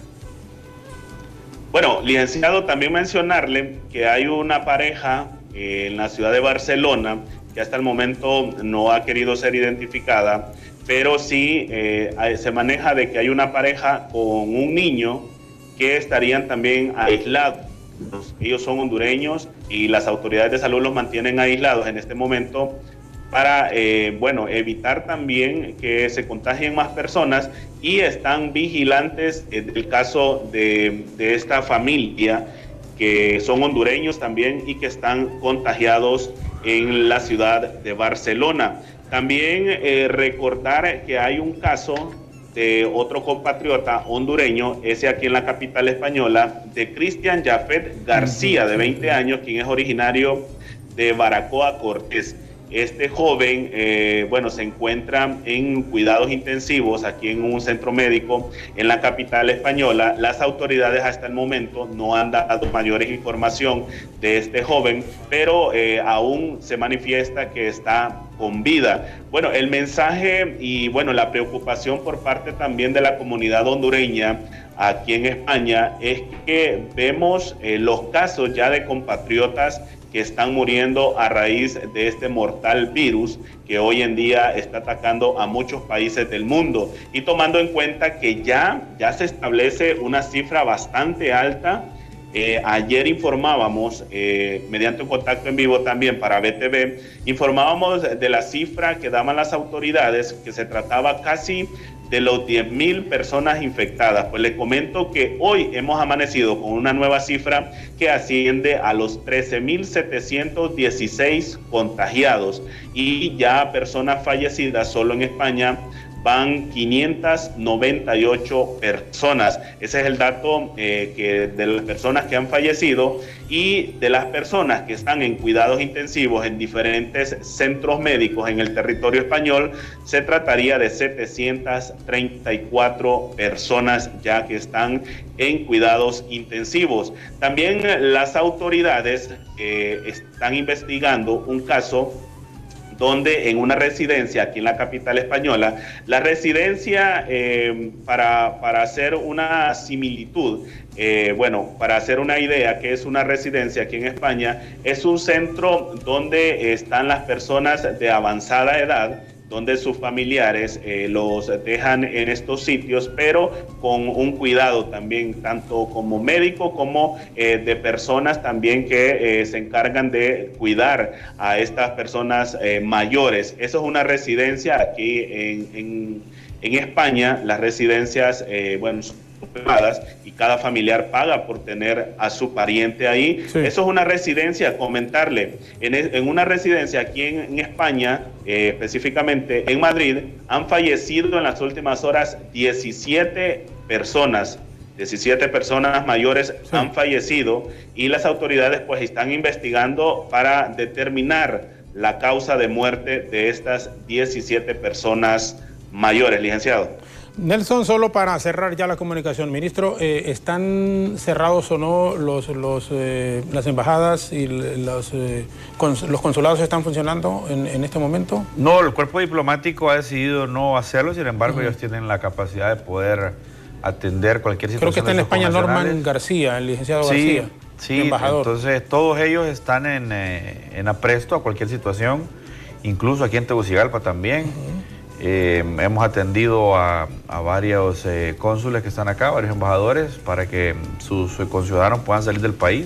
Bueno, licenciado, también mencionarle que hay una pareja en la ciudad de Barcelona que hasta el momento no ha querido ser identificada, pero sí se maneja de que hay una pareja con un niño que estarían también aislados. Ellos son hondureños y las autoridades de salud los mantienen aislados en este momento para, bueno, evitar también que se contagien más personas, y están vigilantes del caso de esta familia, que son hondureños también y que están contagiados en la ciudad de Barcelona. También recordar que hay un caso de otro compatriota hondureño, ese aquí en la capital española, de Cristian Jafet García, de 20 años, quien es originario de Baracoa, Cortés. Este joven, bueno, se encuentra en cuidados intensivos aquí en un centro médico en la capital española. Las autoridades hasta el momento no han dado mayores información de este joven, pero aún se manifiesta que está con vida. Bueno, el mensaje y bueno, la preocupación por parte también de la comunidad hondureña aquí en España es que vemos los casos ya de compatriotas que están muriendo a raíz de este mortal virus que hoy en día está atacando a muchos países del mundo, y tomando en cuenta que ya se establece una cifra bastante alta. Ayer informábamos, mediante un contacto en vivo también para BTV, informábamos de la cifra que daban las autoridades, que se trataba casi de los 10,000 personas infectadas. Pues le comento que hoy hemos amanecido con una nueva cifra que asciende a los 13,716 contagiados, y ya personas fallecidas solo en España van 598 personas. Ese es el dato de las personas que han fallecido, y de las personas que están en cuidados intensivos en diferentes centros médicos en el territorio español, se trataría de 734 personas ya que están en cuidados intensivos. También las autoridades están investigando un caso donde en una residencia aquí en la capital española, la residencia, para hacer una similitud, bueno, para hacer una idea que es una residencia aquí en España, es un centro donde están las personas de avanzada edad, donde sus familiares los dejan en estos sitios, pero con un cuidado también, tanto como médico como de personas también que se encargan de cuidar a estas personas mayores. Eso es una residencia aquí en España. Las residencias, bueno, son privadas y cada familiar paga por tener a su pariente ahí. Sí. Eso es una residencia. Comentarle, en una residencia aquí en España, específicamente en Madrid, han fallecido en las últimas horas 17 personas. 17 personas mayores han fallecido, y las autoridades pues están investigando para determinar la causa de muerte de estas 17 personas mayores, licenciado. Nelson, solo para cerrar ya la comunicación, ministro, ¿están cerrados o no las embajadas y los consulados están funcionando en este momento? No, el cuerpo diplomático ha decidido no hacerlo, sin embargo ellos tienen la capacidad de poder atender cualquier situación. Creo que está en España Norman García, el licenciado García. Sí, embajador. Entonces todos ellos están en apresto a cualquier situación, incluso aquí en Tegucigalpa también. Hemos atendido a varios cónsules que están acá, varios embajadores, para que sus conciudadanos puedan salir del país.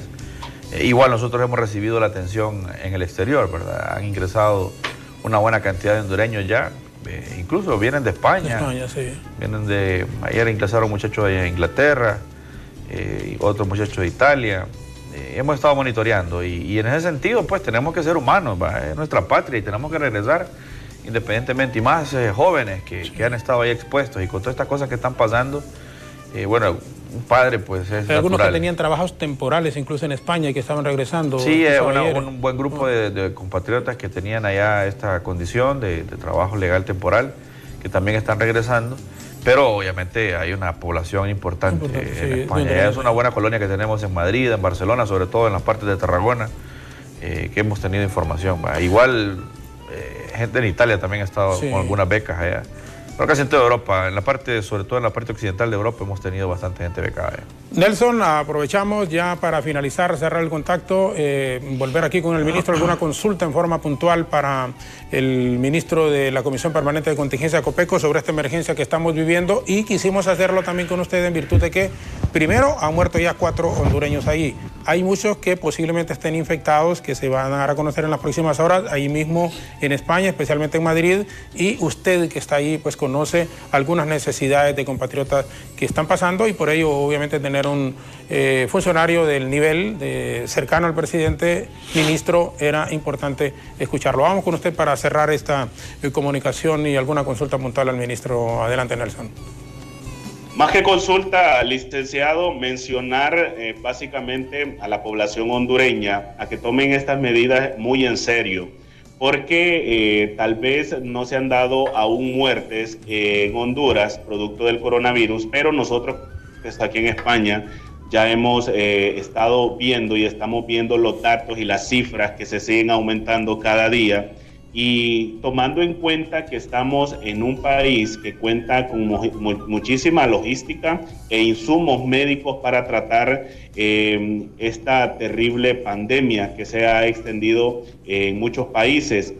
Igual nosotros hemos recibido la atención en el exterior, ¿verdad? Han ingresado una buena cantidad de hondureños ya, incluso vienen de España. Sí. Ayer ingresaron muchachos de Inglaterra, y otros muchachos de Italia. Hemos estado monitoreando y en ese sentido pues tenemos que ser humanos, es nuestra patria y tenemos que regresar independientemente, y más jóvenes que han estado ahí expuestos, y con todas estas cosas que están pasando, bueno, un padre pues es natural. Algunos que tenían trabajos temporales incluso en España y que estaban regresando. Sí, un buen grupo de compatriotas que tenían allá esta condición de trabajo legal temporal, que también están regresando, pero obviamente hay una población importante en España. Es una buena colonia que tenemos en Madrid, en Barcelona, sobre todo en las partes de Tarragona, que hemos tenido información. Igual gente en Italia también ha estado con algunas becas allá. Pero casi en toda Europa, sobre todo en la parte occidental de Europa, hemos tenido bastante gente becada allá. Nelson, aprovechamos ya para finalizar, cerrar el contacto, volver aquí con el ministro, alguna consulta en forma puntual para el ministro de la Comisión Permanente de Contingencia COPECO sobre esta emergencia que estamos viviendo, y quisimos hacerlo también con usted en virtud de que primero han muerto ya 4 hondureños ahí. Hay muchos que posiblemente estén infectados, que se van a dar a conocer en las próximas horas, ahí mismo en España, especialmente en Madrid, y usted que está ahí, pues conoce algunas necesidades de compatriotas que están pasando, y por ello, obviamente, tener un funcionario del nivel cercano al presidente, ministro, era importante escucharlo. Vamos con usted para cerrar esta comunicación y alguna consulta puntual al ministro. Adelante, Nelson. Más que consulta, licenciado, mencionar básicamente a la población hondureña a que tomen estas medidas muy en serio, porque tal vez no se han dado aún muertes en Honduras producto del coronavirus, pero nosotros aquí en España ya hemos estado viendo y estamos viendo los datos y las cifras que se siguen aumentando cada día. Y tomando en cuenta que estamos en un país que cuenta con muchísima logística e insumos médicos para tratar esta terrible pandemia que se ha extendido en muchos países,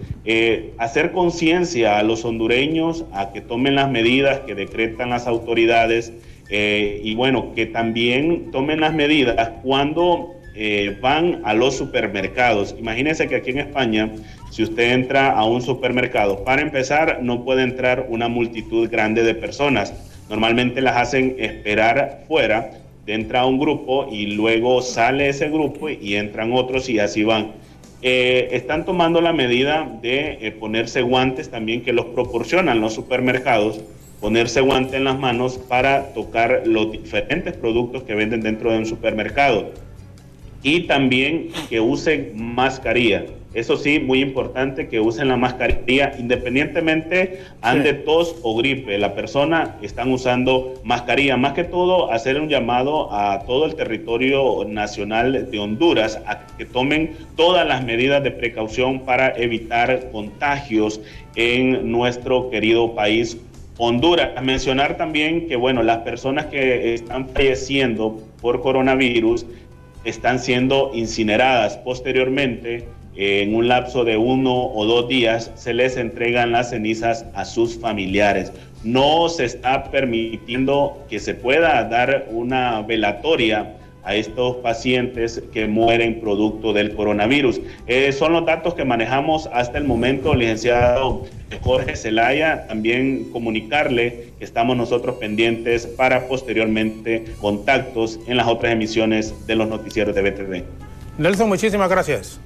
hacer conciencia a los hondureños a que tomen las medidas que decretan las autoridades y bueno, que también tomen las medidas cuando van a los supermercados. Imagínense que aquí en España, si usted entra a un supermercado, para empezar, no puede entrar una multitud grande de personas. Normalmente las hacen esperar fuera, entra un grupo y luego sale ese grupo y entran otros y así van. Están tomando la medida de ponerse guantes también que los proporcionan los supermercados, ponerse guantes en las manos para tocar los diferentes productos que venden dentro de un supermercado. Y también que usen mascarilla. Eso sí, muy importante que usen la mascarilla independientemente ande tos o gripe. La persona están usando mascarilla. Más que todo, hacer un llamado a todo el territorio nacional de Honduras a que tomen todas las medidas de precaución para evitar contagios en nuestro querido país Honduras. Mencionar también que, bueno, las personas que están falleciendo por coronavirus están siendo incineradas. Posteriormente, en un lapso de 1 o 2 días, se les entregan las cenizas a sus familiares. No se está permitiendo que se pueda dar una velatoria a estos pacientes que mueren producto del coronavirus. Son los datos que manejamos hasta el momento, licenciado Jorge Zelaya. También comunicarle que estamos nosotros pendientes para posteriormente contactos en las otras emisiones de los noticieros de BTV. Nelson, muchísimas gracias.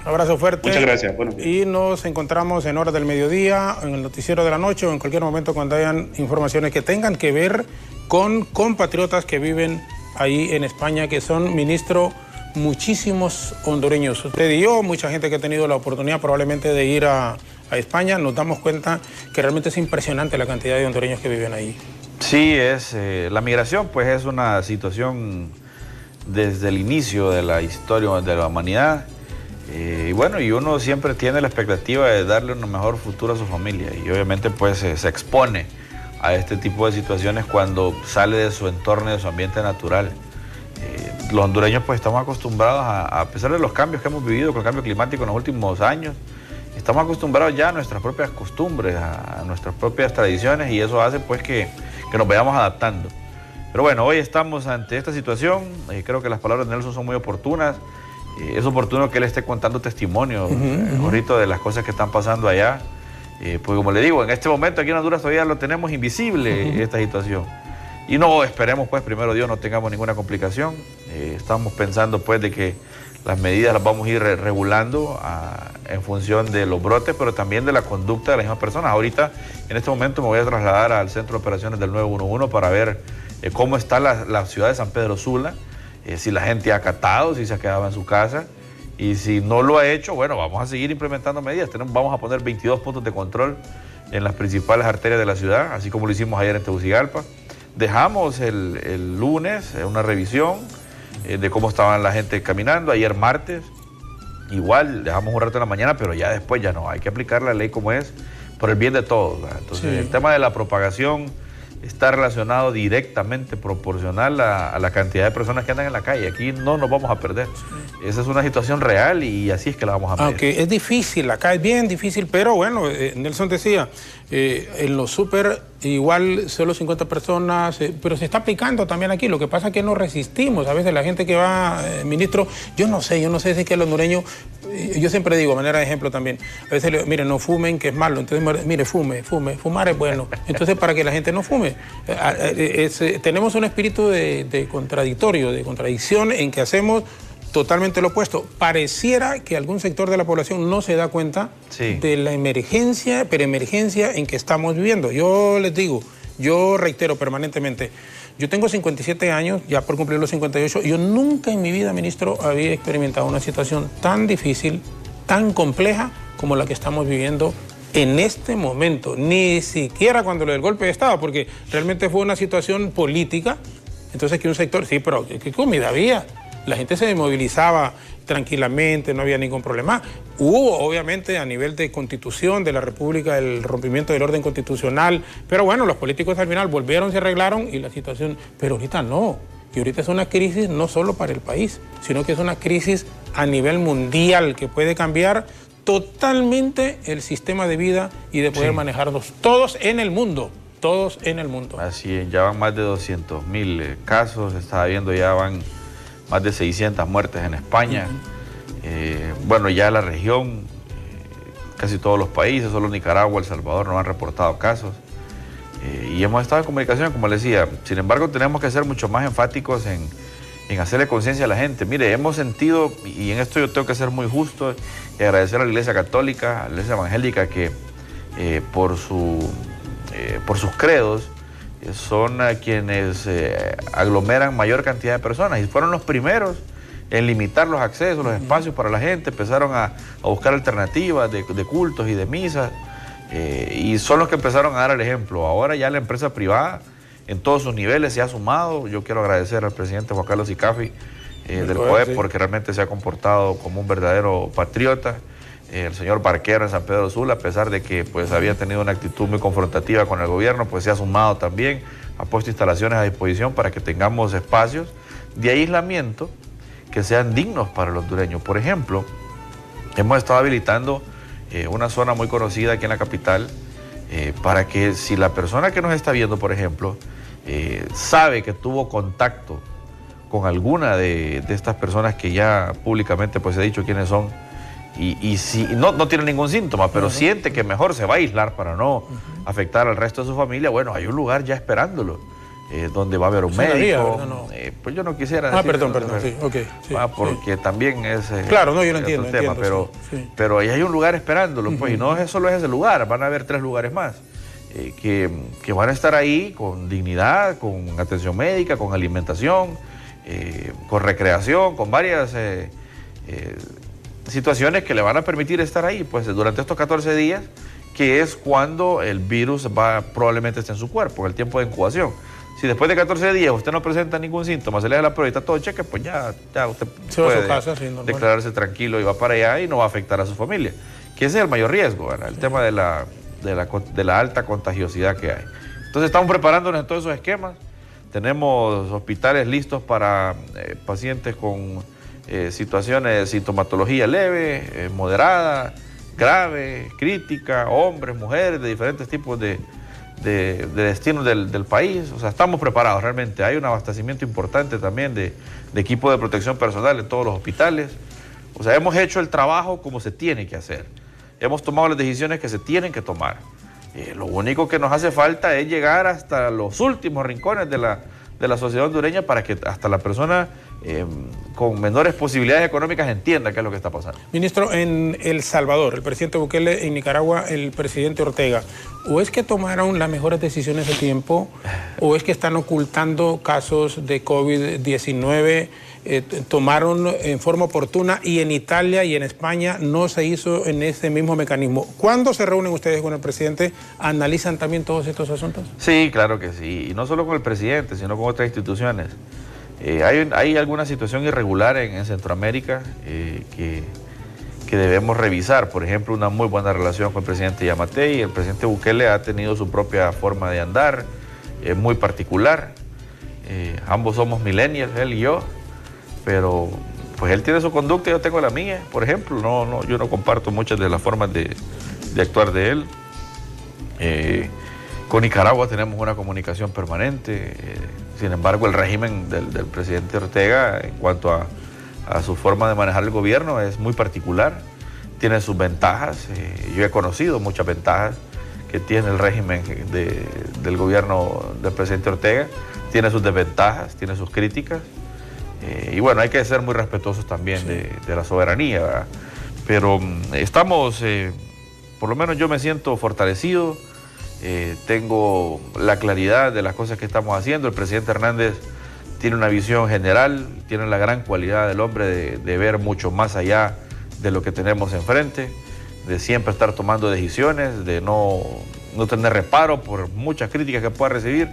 Un abrazo fuerte. Muchas gracias. Buenos días. Y nos encontramos en horas del mediodía, en el noticiero de la noche o en cualquier momento cuando hayan informaciones que tengan que ver con compatriotas que viven ahí en España, que son, ministro, muchísimos hondureños. Usted y yo, mucha gente que ha tenido la oportunidad probablemente de ir a España, nos damos cuenta que realmente es impresionante la cantidad de hondureños que viven ahí. Sí, la migración pues es una situación desde el inicio de la historia de la humanidad. Y bueno, y uno siempre tiene la expectativa de darle un mejor futuro a su familia y obviamente pues se expone a este tipo de situaciones cuando sale de su entorno y de su ambiente natural. Los hondureños pues estamos acostumbrados a pesar de los cambios que hemos vivido con el cambio climático en los últimos años, estamos acostumbrados ya a nuestras propias costumbres, a nuestras propias tradiciones y eso hace pues que nos vayamos adaptando. Pero bueno, hoy estamos ante esta situación, creo que las palabras de Nelson son muy oportunas. Es oportuno que él esté contando testimonio, Jorrito, de las cosas que están pasando allá. Pues como le digo, en este momento aquí en Honduras todavía lo tenemos invisible esta situación. Y no esperemos, pues, primero Dios, no tengamos ninguna complicación. Estamos pensando, pues, de que las medidas las vamos a ir regulando en función de los brotes, pero también de la conducta de las mismas personas. Ahorita, en este momento, me voy a trasladar al Centro de Operaciones del 911 para ver cómo está la ciudad de San Pedro Sula. Si la gente ha acatado, si se ha quedado en su casa y si no lo ha hecho, bueno, vamos a seguir implementando medidas. Vamos a poner 22 puntos de control en las principales arterias de la ciudad, así como lo hicimos ayer en Tegucigalpa. Dejamos el lunes una revisión de cómo estaban la gente caminando. Ayer martes, igual, dejamos un rato en la mañana, pero ya después ya no. Hay que aplicar la ley como es, por el bien de todos, ¿verdad? Entonces, sí, el tema de la propagación está relacionado directamente, proporcional a la cantidad de personas que andan en la calle. Aquí no nos vamos a perder. Sí. Esa es una situación real y así es que la vamos a medir. Aunque es difícil, acá es bien difícil, pero bueno, Nelson decía, en los súper igual solo 50 personas, pero se está aplicando también aquí. Lo que pasa es que no resistimos. A veces la gente que va, ministro, yo no sé si es que el hondureño, yo siempre digo, a manera de ejemplo también, a veces, mire, no fumen, que es malo. Entonces, mire, fumar es bueno. Entonces, para que la gente no fume. Tenemos un espíritu de contradicción en que hacemos totalmente lo opuesto. Pareciera que algún sector de la población no se da cuenta de la emergencia en que estamos viviendo. Yo les digo, yo reitero permanentemente, yo tengo 57 años, ya por cumplir los 58, yo nunca en mi vida, ministro, había experimentado una situación tan difícil, tan compleja como la que estamos viviendo en este momento. Ni siquiera cuando lo del golpe de Estado, porque realmente fue una situación política. Entonces que un sector, sí, pero ¿qué comida había? La gente se movilizaba tranquilamente, no había ningún problema. Hubo, obviamente, a nivel de constitución de la República, el rompimiento del orden constitucional, pero bueno, los políticos al final volvieron, se arreglaron y la situación, pero ahorita no. Y ahorita es una crisis no solo para el país, sino que es una crisis a nivel mundial que puede cambiar totalmente el sistema de vida y de poder manejarnos todos en el mundo. Todos en el mundo. Así es, ya van más de 200.000 casos, estaba viendo, ya van más de 600 muertes en España. Bueno, ya la región, casi todos los países, solo Nicaragua, El Salvador no han reportado casos. Y hemos estado en comunicación, como les decía. Sin embargo, tenemos que ser mucho más enfáticos en hacerle conciencia a la gente. Mire, hemos sentido, y en esto yo tengo que ser muy justo, y agradecer a la Iglesia Católica, a la Iglesia Evangélica, que por sus credos, son quienes aglomeran mayor cantidad de personas y fueron los primeros en limitar los accesos, los espacios para la gente. Empezaron a buscar alternativas de cultos y de misas y son los que empezaron a dar el ejemplo. Ahora ya la empresa privada en todos sus niveles se ha sumado. Yo quiero agradecer al presidente Juan Carlos Icafi del COEP porque realmente se ha comportado como un verdadero patriota. El señor Barquero en San Pedro Sula, a pesar de que pues había tenido una actitud muy confrontativa con el gobierno, pues se ha sumado también, ha puesto instalaciones a disposición para que tengamos espacios de aislamiento que sean dignos para los hondureños. Por ejemplo, hemos estado habilitando una zona muy conocida aquí en la capital para que si la persona que nos está viendo, por ejemplo, sabe que tuvo contacto con alguna de estas personas que ya públicamente pues he dicho quiénes son, y si no tiene ningún síntoma, pero siente que mejor se va a aislar para no afectar al resto de su familia, bueno, hay un lugar ya esperándolo, donde va a haber un médico. Pues yo no quisiera decir... perdón, sí, okay, sí, porque también es... claro, no, yo lo entiendo, tema, pero ahí hay un lugar esperándolo, pues, y no solo es ese lugar, van a haber 3 lugares más, que van a estar ahí con dignidad, con atención médica, con alimentación, con recreación, con varias... situaciones que le van a permitir estar ahí pues durante estos 14 días, que es cuando el virus probablemente esté en su cuerpo, en el tiempo de incubación. Si después de 14 días usted no presenta ningún síntoma, se le da la prueba y está todo cheque, pues ya usted puede a su casa, declararse tranquilo y va para allá y no va a afectar a su familia, que ese es el mayor riesgo, ¿verdad? El tema de la alta contagiosidad que hay. Entonces estamos preparándonos en todos esos esquemas. Tenemos hospitales listos para pacientes con situaciones de sintomatología leve, moderada, grave, crítica, hombres, mujeres, de diferentes tipos de destinos del país. O sea, estamos preparados realmente. Hay un abastecimiento importante también de equipo de protección personal en todos los hospitales. O sea, hemos hecho el trabajo como se tiene que hacer. Hemos tomado las decisiones que se tienen que tomar. Lo único que nos hace falta es llegar hasta los últimos rincones de la sociedad hondureña para que hasta la persona con menores posibilidades económicas entienda qué es lo que está pasando. Ministro, en El Salvador, el presidente Bukele, en Nicaragua, el presidente Ortega, ¿o es que tomaron las mejores decisiones a tiempo o es que están ocultando casos de COVID-19? Tomaron en forma oportuna y en Italia y en España no se hizo en ese mismo mecanismo. ¿Cuándo se reúnen ustedes con el presidente? ¿Analizan también todos estos asuntos? Sí, claro que sí, y no solo con el presidente, sino con otras instituciones. Hay alguna situación irregular en Centroamérica que debemos revisar. Por ejemplo, una muy buena relación con el presidente Yamatei. El presidente Bukele ha tenido su propia forma de andar, muy particular. Ambos somos millennials, él y yo, pero pues él tiene su conducta y yo tengo la mía. Por ejemplo, yo no comparto muchas de las formas de actuar de él. Con Nicaragua tenemos una comunicación permanente. Sin embargo, el régimen del presidente Ortega, en cuanto a su forma de manejar el gobierno, es muy particular. Tiene sus ventajas. Yo he conocido muchas ventajas que tiene el régimen del gobierno del presidente Ortega. Tiene sus desventajas, tiene sus críticas. Y bueno, hay que ser muy respetuosos también de la soberanía, ¿verdad? Pero estamos, por lo menos yo me siento fortalecido. Tengo la claridad de las cosas que estamos haciendo. El presidente Hernández tiene una visión general, tiene la gran cualidad del hombre de ver mucho más allá de lo que tenemos enfrente, de siempre estar tomando decisiones, de no tener reparo por muchas críticas que pueda recibir.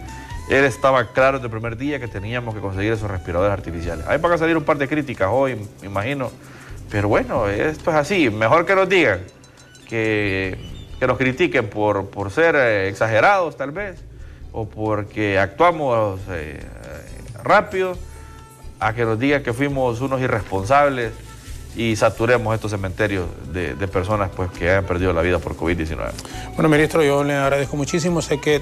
Él estaba claro desde el primer día que teníamos que conseguir esos respiradores artificiales. Ahí van a salir un par de críticas hoy, me imagino, pero bueno, esto es así. Mejor que nos digan que nos critiquen por ser exagerados tal vez, o porque actuamos rápido, a que nos digan que fuimos unos irresponsables y saturemos estos cementerios de personas pues, que hayan perdido la vida por COVID-19. Bueno, ministro, yo le agradezco muchísimo. Sé que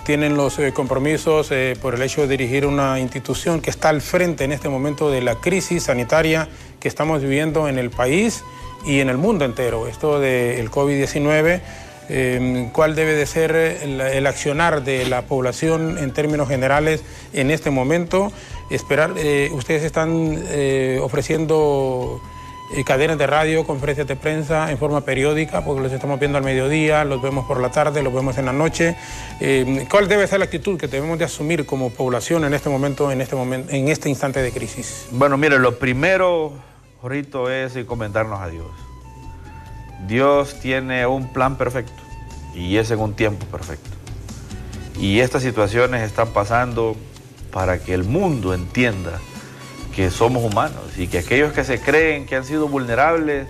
tienen los compromisos por el hecho de dirigir una institución que está al frente en este momento de la crisis sanitaria que estamos viviendo en el país y en el mundo entero, esto del COVID-19. ¿Cuál debe de ser el accionar de la población en términos generales en este momento? Esperar, ustedes están ofreciendo cadenas de radio, conferencias de prensa en forma periódica, porque los estamos viendo al mediodía, los vemos por la tarde, los vemos en la noche. ¿Cuál debe ser la actitud que debemos de asumir como población en este instante de crisis? Bueno, mire, lo primero, Jorito, es encomendarnos a Dios. Dios tiene un plan perfecto y es en un tiempo perfecto. Y estas situaciones están pasando para que el mundo entienda que somos humanos y que aquellos que se creen que han sido vulnerables,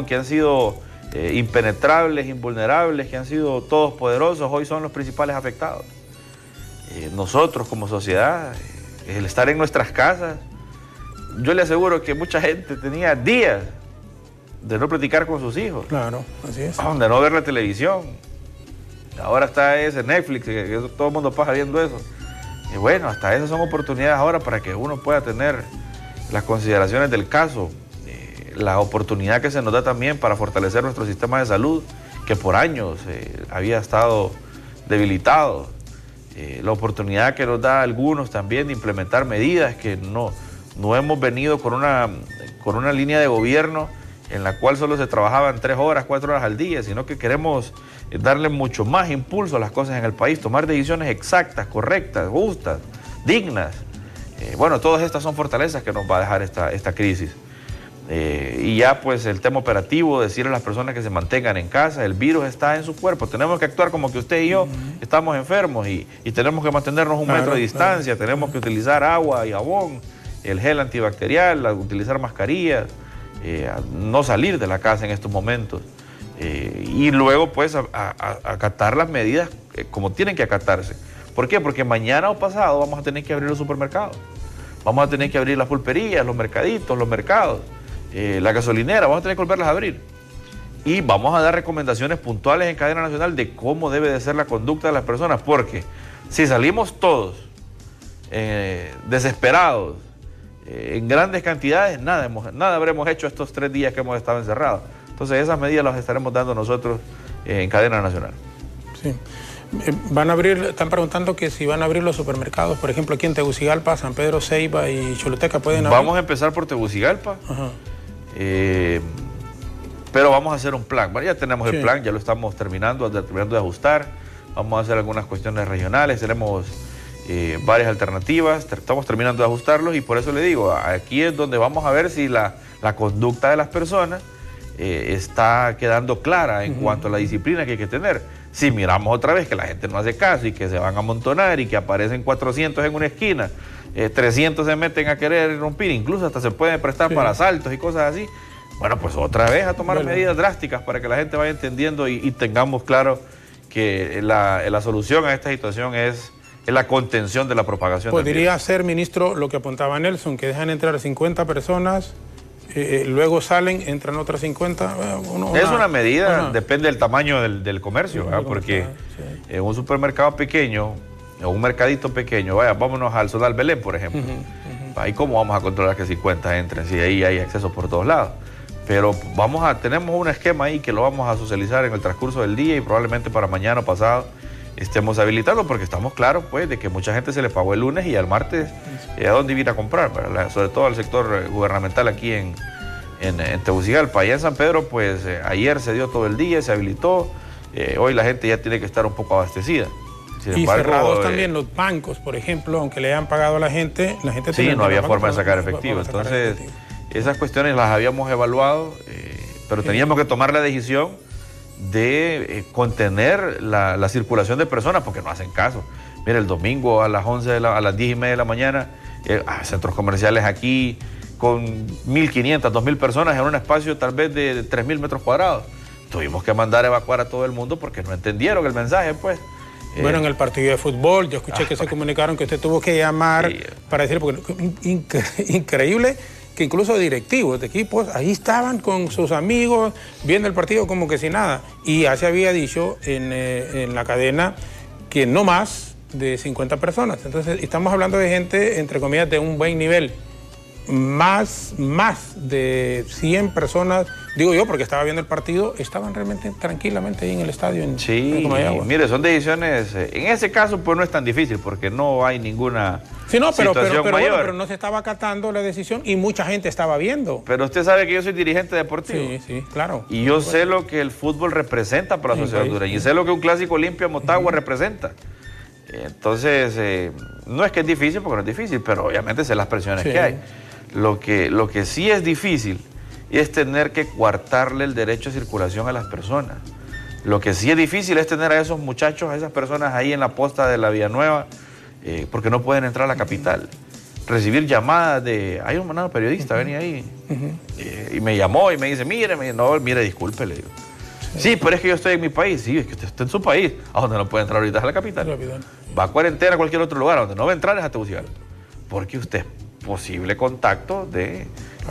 que han sido impenetrables, invulnerables, que han sido todos poderosos, hoy son los principales afectados. Nosotros como sociedad, el estar en nuestras casas, yo le aseguro que mucha gente tenía días de no platicar con sus hijos. Claro, así es. De no ver la televisión. Ahora está ese Netflix, que todo el mundo pasa viendo eso. Y bueno, hasta esas son oportunidades ahora para que uno pueda tener las consideraciones del caso, la oportunidad que se nos da también para fortalecer nuestro sistema de salud, que por años había estado debilitado, la oportunidad que nos da a algunos también de implementar medidas que no hemos venido con una línea de gobierno en la cual solo se trabajaban 3 horas, 4 horas al día, sino que queremos darle mucho más impulso a las cosas en el país, tomar decisiones exactas, correctas, justas, dignas. Bueno, todas estas son fortalezas que nos va a dejar esta crisis. Y ya pues el tema operativo, decirle a las personas que se mantengan en casa, el virus está en su cuerpo, tenemos que actuar como que usted y yo estamos enfermos y tenemos que mantenernos un metro de distancia, tenemos que utilizar agua y jabón, el gel antibacterial, utilizar mascarillas, no salir de la casa en estos momentos. Y luego pues acatar las medidas como tienen que acatarse. ¿Por qué? Porque mañana o pasado vamos a tener que abrir los supermercados, vamos a tener que abrir las pulperías, los mercaditos, los mercados, la gasolinera, vamos a tener que volverlas a abrir. Y vamos a dar recomendaciones puntuales en cadena nacional de cómo debe de ser la conducta de las personas, porque si salimos todos desesperados, en grandes cantidades, nada habremos hecho estos 3 días que hemos estado encerrados. Entonces esas medidas las estaremos dando nosotros en cadena nacional. Sí. Van a abrir, están preguntando que si van a abrir los supermercados, por ejemplo, aquí en Tegucigalpa, San Pedro, Ceiba y Choluteca, ¿pueden abrir? Vamos a empezar por Tegucigalpa, pero vamos a hacer un plan. Bueno, ya tenemos el plan, ya lo estamos terminando de ajustar. Vamos a hacer algunas cuestiones regionales, tenemos varias alternativas, estamos terminando de ajustarlos y por eso le digo, aquí es donde vamos a ver si la conducta de las personas está quedando clara en cuanto a la disciplina que hay que tener. Si miramos otra vez que la gente no hace caso y que se van a amontonar y que aparecen 400 en una esquina, 300 se meten a querer romper, incluso hasta se pueden prestar para asaltos y cosas así, bueno, pues otra vez a tomar medidas drásticas para que la gente vaya entendiendo y tengamos claro que la solución a esta situación es la contención de la propagación. ¿Podría ser, ministro, lo que apuntaba Nelson, que dejan entrar 50 personas, luego salen, entran otras 50. Es una medida, depende del tamaño del comercio, ¿verdad? Porque en un supermercado pequeño, en un mercadito pequeño, vaya, vámonos al Zonal Belén, por ejemplo. Ahí cómo vamos a controlar que 50 entren, si ahí hay acceso por todos lados. Pero tenemos un esquema ahí que lo vamos a socializar en el transcurso del día y probablemente para mañana o pasado estemos habilitando, porque estamos claros pues de que mucha gente se le pagó el lunes y al martes a dónde ir a comprar, sobre todo al sector gubernamental aquí en Tegucigalpa. Allá en San Pedro pues ayer se dio todo el día, se habilitó, hoy la gente ya tiene que estar un poco abastecida. Sin embargo, cerrados también los bancos, por ejemplo, aunque le hayan pagado a la gente sí, no había forma de sacar efectivo. Entonces, esas cuestiones las habíamos evaluado, pero teníamos que tomar la decisión de contener la circulación de personas, porque no hacen caso. Mira, el domingo a las 10:30 de la mañana, centros comerciales aquí con 1.500, 2.000 personas en un espacio tal vez de 3.000 metros cuadrados. Tuvimos que mandar a evacuar a todo el mundo porque no entendieron el mensaje, pues. Bueno, en el partido de fútbol, yo escuché que se comunicaron que usted tuvo que llamar para decir, porque increíble que incluso directivos de equipos ahí estaban con sus amigos viendo el partido como que sin nada. Y ya se había dicho en la cadena que no más de 50 personas. Entonces estamos hablando de gente, entre comillas, de un buen nivel. Más de 100 personas, digo yo, porque estaba viendo el partido, estaban realmente tranquilamente ahí en el estadio. Sí, mire, son decisiones, en ese caso pues no es tan difícil, porque no hay ninguna situación mayor. Bueno, pero no se estaba acatando la decisión y mucha gente estaba viendo. Pero usted sabe que yo soy dirigente deportivo. Sí, claro. Y yo sé lo que el fútbol representa para la sociedad hondureña, y sé lo que un clásico Olimpia-Motagua representa. Entonces, no es que es difícil, porque no es difícil, pero obviamente sé las presiones que hay. Lo que sí es difícil es tener que coartarle el derecho a circulación a las personas. Lo que sí es difícil es tener a esos muchachos, a esas personas ahí en la posta de la Villanueva, porque no pueden entrar a la capital. Recibir llamadas hay un periodista, venía ahí, y me llamó y me dice, mire, disculpe, le digo. Sí, pero es que yo estoy en mi país. Sí, es que usted está en su país. ¿A dónde no puede entrar ahorita? Es a la capital. Va a cuarentena a cualquier otro lugar. A donde no va a entrar es a Tegucigalpa. Porque usted es posible contacto de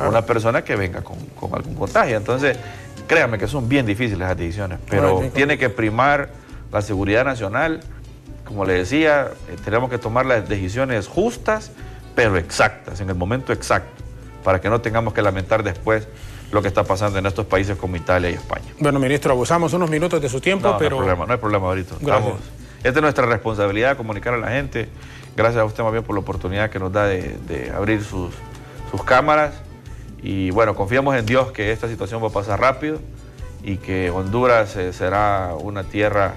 una persona que venga con algún contagio. Entonces, créanme que son bien difíciles las decisiones, pero tiene que primar la seguridad nacional. Como le decía, tenemos que tomar las decisiones justas, pero exactas, en el momento exacto, para que no tengamos que lamentar después lo que está pasando en estos países como Italia y España. Bueno, ministro, abusamos unos minutos de su tiempo, pero... No hay problema ahorita. Esta es nuestra responsabilidad, comunicar a la gente. Gracias a usted más bien por la oportunidad que nos da de abrir sus cámaras. Y bueno, confiamos en Dios que esta situación va a pasar rápido y que Honduras será una tierra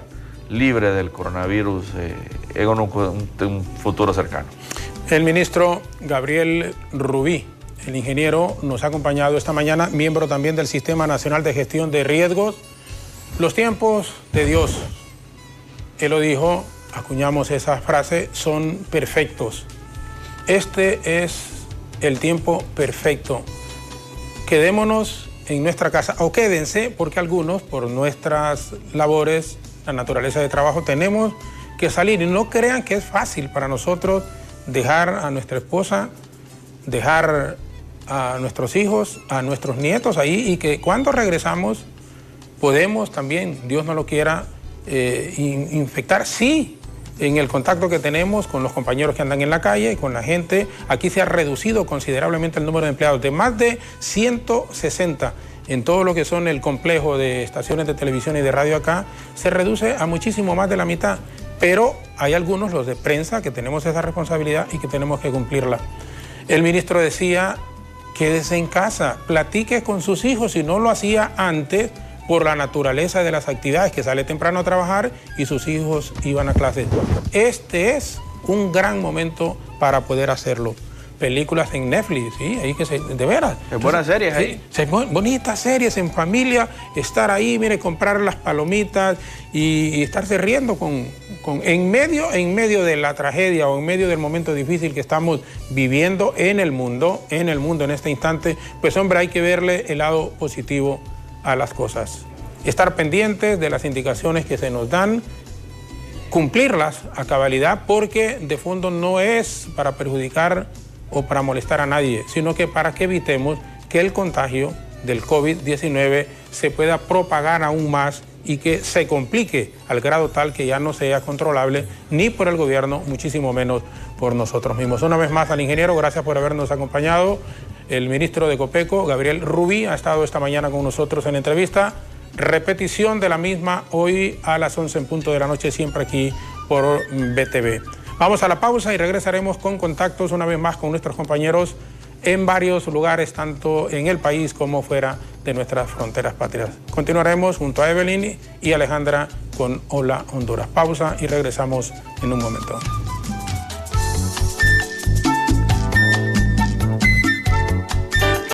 libre del coronavirus en un futuro cercano. El ministro Gabriel Rubí, el ingeniero, nos ha acompañado esta mañana, miembro también del Sistema Nacional de Gestión de Riesgos. Los tiempos de Dios, él lo dijo, acuñamos esa frase, son perfectos. Este es el tiempo perfecto. Quedémonos en nuestra casa, o quédense, porque algunos, por nuestras labores, la naturaleza de trabajo, tenemos que salir. Y no crean que es fácil para nosotros dejar a nuestra esposa, dejar a nuestros hijos, a nuestros nietos ahí, y que cuando regresamos podemos también, Dios no lo quiera, infectar, sí, en el contacto que tenemos con los compañeros que andan en la calle, con la gente. Aquí se ha reducido considerablemente el número de empleados, de más de 160 en todo lo que son el complejo de estaciones de televisión y de radio acá, se reduce a muchísimo más de la mitad, pero hay algunos, los de prensa, que tenemos esa responsabilidad y que tenemos que cumplirla. El ministro decía, quédese en casa, platique con sus hijos, si no lo hacía antes, por la naturaleza de las actividades, que sale temprano a trabajar y sus hijos iban a clases. Este es un gran momento para poder hacerlo. Películas en Netflix, ¿sí? Ahí que de veras. Es buenas series ahí. Sí, bonitas series en familia, estar ahí, mire, comprar las palomitas y estarse riendo en medio de la tragedia o en medio del momento difícil que estamos viviendo en el mundo en este instante. Pues hombre, hay que verle el lado positivo a las cosas. Estar pendientes de las indicaciones que se nos dan, cumplirlas a cabalidad, porque de fondo no es para perjudicar o para molestar a nadie, sino que para que evitemos que el contagio del COVID-19 se pueda propagar aún más y que se complique al grado tal que ya no sea controlable ni por el gobierno, muchísimo menos por nosotros mismos. Una vez más al ingeniero, gracias por habernos acompañado. El ministro de Copeco, Gabriel Rubí, ha estado esta mañana con nosotros en entrevista. Repetición de la misma hoy a las 11 en punto de la noche, siempre aquí por BTV. Vamos a la pausa y regresaremos con contactos una vez más con nuestros compañeros en varios lugares, tanto en el país como fuera de nuestras fronteras patrias. Continuaremos junto a Evelyn y Alejandra con Hola Honduras. Pausa y regresamos en un momento.